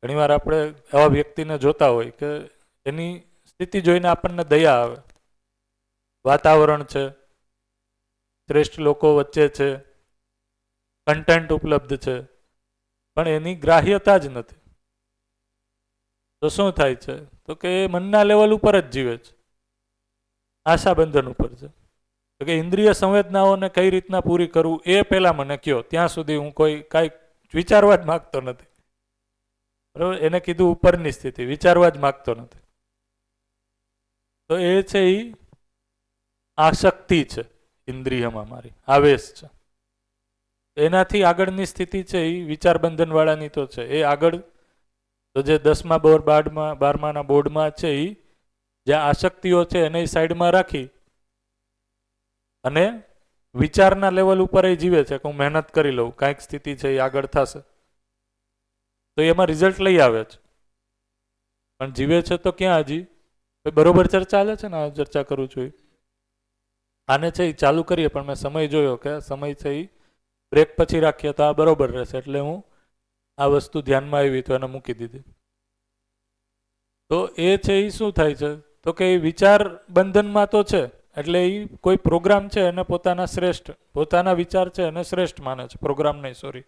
ઘણીવાર આપણે આવા વ્યક્તિને જોતા હોય કે એની સ્થિતિ જોઈને આપણને દયા આવે. વાતાવરણ છે, શ્રેષ્ઠ લોકો વચ્ચે છે, કન્ટેન્ટ ઉપલબ્ધ છે, પણ એની ગ્રાહ્યતા જ નથી. તો શું થાય છે? તો કે એ મનના લેવલ ઉપર જ જીવે છે, આશા બંધન ઉપર છે. તો કે ઇન્દ્રિય સંવેદનાઓને કઈ રીતના પૂરી કરવું એ પહેલાં મને કહો, ત્યાં સુધી હું કાંઈ વિચારવા જ માગતો નથી. બરાબર? એને કીધું ઉપરની સ્થિતિ, વિચારવા જ માગતો નથી. તો એ છે એ આસક્તિ છે ઇન્દ્રિયમાં, મારી આવેશ છે. એનાથી આગળની સ્થિતિ છે એ વિચાર બંધનવાળાની તો છે. એ આગળ તો જે 10મા બોર્ડ 12માના બોર્ડમાં છે એ જ્યાં આસક્તિઓ છે એને સાઈડમાં રાખી અને વિચારના લેવલ ઉપર એ જીવે છે કે હું મહેનત કરી લઉં, કાંઈક સ્થિતિ છે એ આગળ થશે, તો એમાં રિઝલ્ટ લઈ આવે છે. પણ જીવે છે તો ક્યાં? હજી બરોબર ચર્ચા ચાલે છે ને? આ ચર્ચા કરું છું આને છે એ ચાલુ કરીએ, પણ મેં સમય જોયો કે સમય છે એ બ્રેક પછી રાખીએ તો આ બરોબર રહેશે, એટલે હું આ વસ્તુ ધ્યાનમાં આવી તો એને મૂકી દીધી. તો એ છે એ શું થાય છે? તો કે એ વિચાર બંધનમાં તો છે, એટલે એ કોઈ પ્રોગ્રામ છે એને પોતાના વિચાર છે એને શ્રેષ્ઠ માને છે. પ્રોગ્રામ નહીં, સોરી,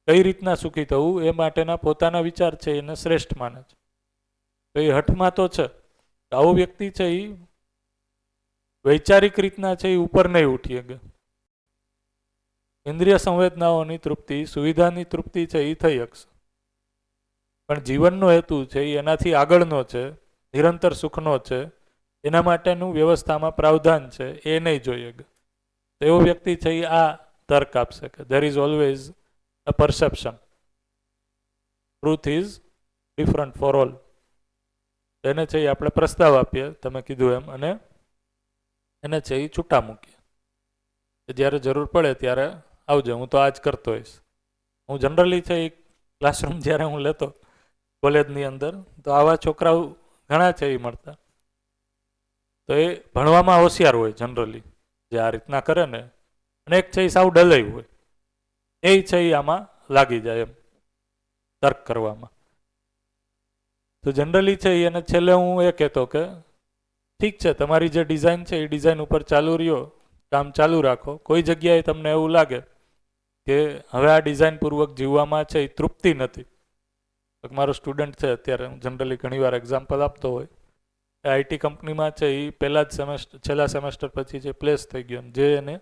કઈ રીતના સુખી થવું એ માટેના પોતાના વિચાર છે એને શ્રેષ્ઠ માને છે. તો એ હઠમાં તો છે. આવો વ્યક્તિ છે એ વૈચારિક રીતના છે એ ઉપર નહીં ઉઠી શકે. ઇન્દ્રિય સંવેદનાઓની તૃપ્તિ, સુવિધાની તૃપ્તિ છે એ થઈ શકશે, પણ જીવનનો હેતુ છે એ એનાથી આગળનો છે, નિરંતર સુખનો છે, એના માટેનું વ્યવસ્થામાં પ્રાવધાન છે એ નહીં જોઈએ. તો એવો વ્યક્તિ છે એ આ તર્ક આપશે કે there is always a perception, truth is different for all. એને છે એ આપણે પ્રસ્તાવ આપીએ, તમે કીધું એમ, અને એને છે એ છૂટા મૂકીએ. જ્યારે જરૂર પડે ત્યારે આવજો, હું તો આ જ કરતો હોઈશ. હું જનરલી છે એ ક્લાસરૂમ જ્યારે હું લેતો કોલેજની અંદર, તો આવા છોકરાઓ ઘણા છે એ મળતા. તો એ ભણવામાં હોશિયાર હોય જનરલી, જે આ રીતના કરે ને, અને એક છે એ સાવ ડલાયું હોય, એ છે એ આમાં લાગી જાય એમ તર્ક કરવામાં. તો જનરલી છે એને છેલ્લે હું એ કહેતો કે ઠીક છે, તમારી જે ડિઝાઇન છે એ ડિઝાઇન ઉપર ચાલુ રહ્યો, કામ ચાલુ રાખો. કોઈ જગ્યાએ તમને એવું લાગે કે હવે આ ડિઝાઇન પૂર્વક જીવવામાં છે એ તૃપ્તિ નથી. મારો સ્ટુડન્ટ છે અત્યારે, હું જનરલી ઘણીવાર એક્ઝામ્પલ આપતો હોય, આઈટી કંપનીમાં છે એ છેલ્લા સેમેસ્ટર પછી જે પ્લેસ થઈ ગયો, જે એને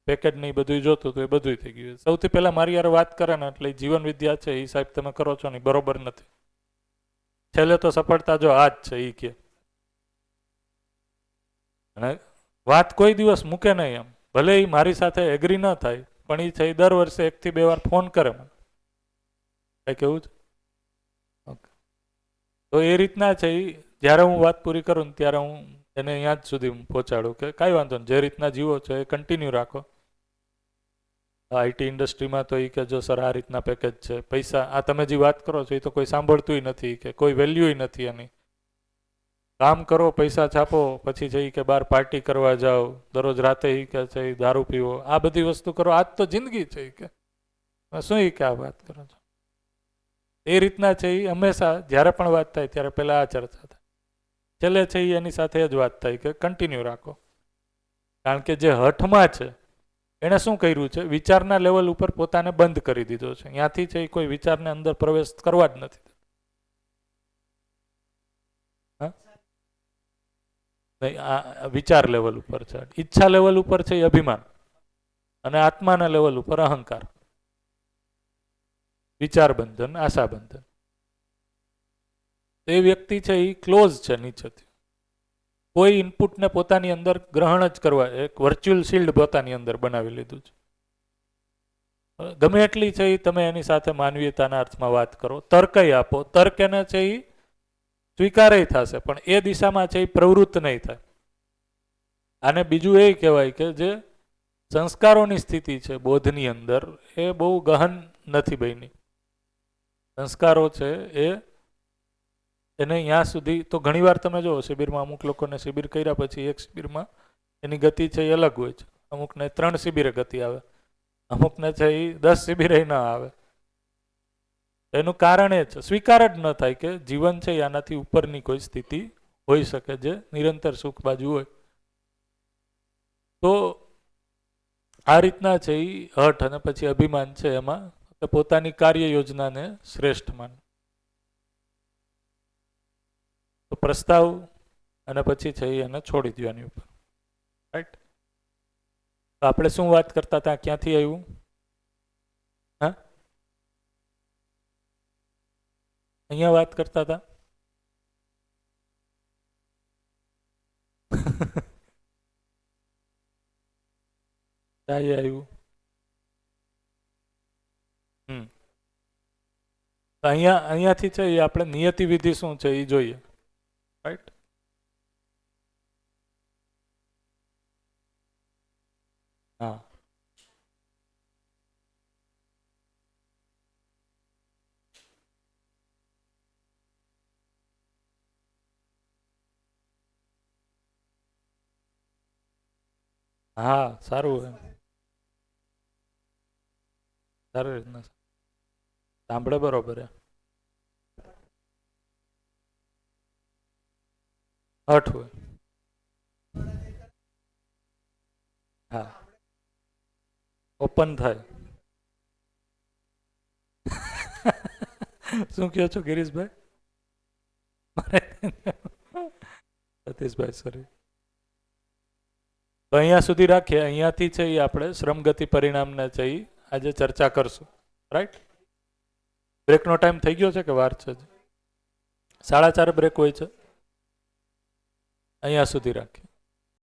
પેકેજ ને એ બધું જોતું હતું એ બધું થઈ ગયું. સૌથી પહેલાં મારી યાર વાત કરે ને એટલે જીવન વિદ્યા છે એ સાહેબ તમે કરો છો ને બરોબર નથી. છેલ્લે તો સફળતા જો આ જ છે એ કે, અને વાત કોઈ દિવસ મૂકે નહીં એમ, ભલે એ મારી સાથે એગ્રી ન થાય, પણ એ છે એ દર વર્ષે 1 થી 2 વાર ફોન કરે મને, કઈ કેવું છે. તો એ રીતના છે એ જ્યારે હું વાત પૂરી કરું ને ત્યારે હું એને અહીંયા જ સુધી પહોંચાડું કે કાંઈ વાંધો નહીં, જે રીતના જીવો છો એ કન્ટિન્યુ રાખો. આઈટી ઇન્ડસ્ટ્રીમાં તો એ કે જો સર આ રીતના પેકેજ છે, પૈસા આ તમે જે વાત કરો છો એ તો કોઈ સાંભળતું નથી, કે કોઈ વેલ્યુ નથી એની. કામ કરો, પૈસા છાપો, પછી જઈ કે બહાર પાર્ટી કરવા જાઓ, દરરોજ રાતે એ કે છે દારૂ પીવો, આ બધી વસ્તુ કરો, આજ તો જિંદગી છે એ કે શું એ કે આ વાત કરો છો. એ રીતના છે એ હંમેશા જ્યારે પણ વાત થાય ત્યારે પહેલાં આ ચર્ચા થાય, છેલ્લે છે એ એની સાથે જ વાત થાય કે કન્ટિન્યુ રાખો. કારણ કે જે હઠમાં છે એણે શું કર્યું છે, વિચારના લેવલ ઉપર પોતાને બંધ કરી દીધો છે. ત્યાંથી છે એ કોઈ વિચારને અંદર પ્રવેશ કરવા જ નથી. હા? નહીં, આ વિચાર લેવલ ઉપર છે. ઈચ્છા લેવલ ઉપર છે એ અભિમાન, અને આત્માના લેવલ ઉપર અહંકાર. વિચાર બંધન, આશા બંધન. એ વ્યક્તિ છે એ ક્લોઝ છે નીચેથી. કોઈ ઇનપુટને પોતાની અંદર ગ્રહણ જ કરવા, એક વર્ચ્યુઅલ શિલ્ડ પોતાની અંદર બનાવી લીધું છે. ગમે એટલી છે એ તમે એની સાથે માનવીયતાના અર્થમાં વાત કરો, તર્કય આપો, તર્ક એને છે એ સ્વીકારે થશે, પણ એ દિશામાં છે એ પ્રવૃત્ત નહીં થાય. આને બીજું એ કહેવાય કે જે સંસ્કારોની સ્થિતિ છે બોધની અંદર, એ બહુ ગહન નથી બની. સંસ્કારો છે એને ત્યાં સુધી તો ઘણીવાર તમે જુઓ શિબિરમાં અમુક લોકોને શિબિર કર્યા પછી એક શિબિરમાં એની ગતિ છે એ અલગ હોય છે. અમુકને 3 શિબિરે ગતિ આવે, અમુકને છે એ 10 શિબિરે ના આવે. એનું કારણ એ છે, સ્વીકાર જ ન થાય કે જીવન છે આનાથી ઉપરની કોઈ સ્થિતિ હોઈ શકે જે નિરંતર સુખ બાજુ હોય. તો આ રીતના છે એ હઠ અને પછી અભિમાન છે એમાં પોતાની કાર્ય યોજનાને શ્રેષ્ઠ માન. તો પ્રસ્તાવ અને પછી છે એને છોડી દેવાની ઉપર. રાઈટ? તો આપણે શું વાત કરતા હતા, ક્યાંથી આવ્યું? હા, અહીંયા વાત કરતા હતા. આવ્યું. અહીંયાથી છે એ આપણે નિયતિ વિધિ શું છે એ જોઈએ. રાઈટ? હા, હા, સારું. સારી રીતના સાંભળે બરોબર. હઠ હોય. હા, ઓપન થાય. શું કહો છો ગિરીશભાઈ? સતીશભાઈ, સોરી. તો અહીંયા સુધી રાખીએ. અહીંયાથી છે એ આપણે શ્રમગતિ પરિણામને છે એ આજે ચર્ચા કરશું. રાઈટ? બ્રેકનો ટાઈમ થઈ ગયો છે કે વાર છે? 4:30 બ્રેક હોય છે. અહીંયા સુધી રાખીએ.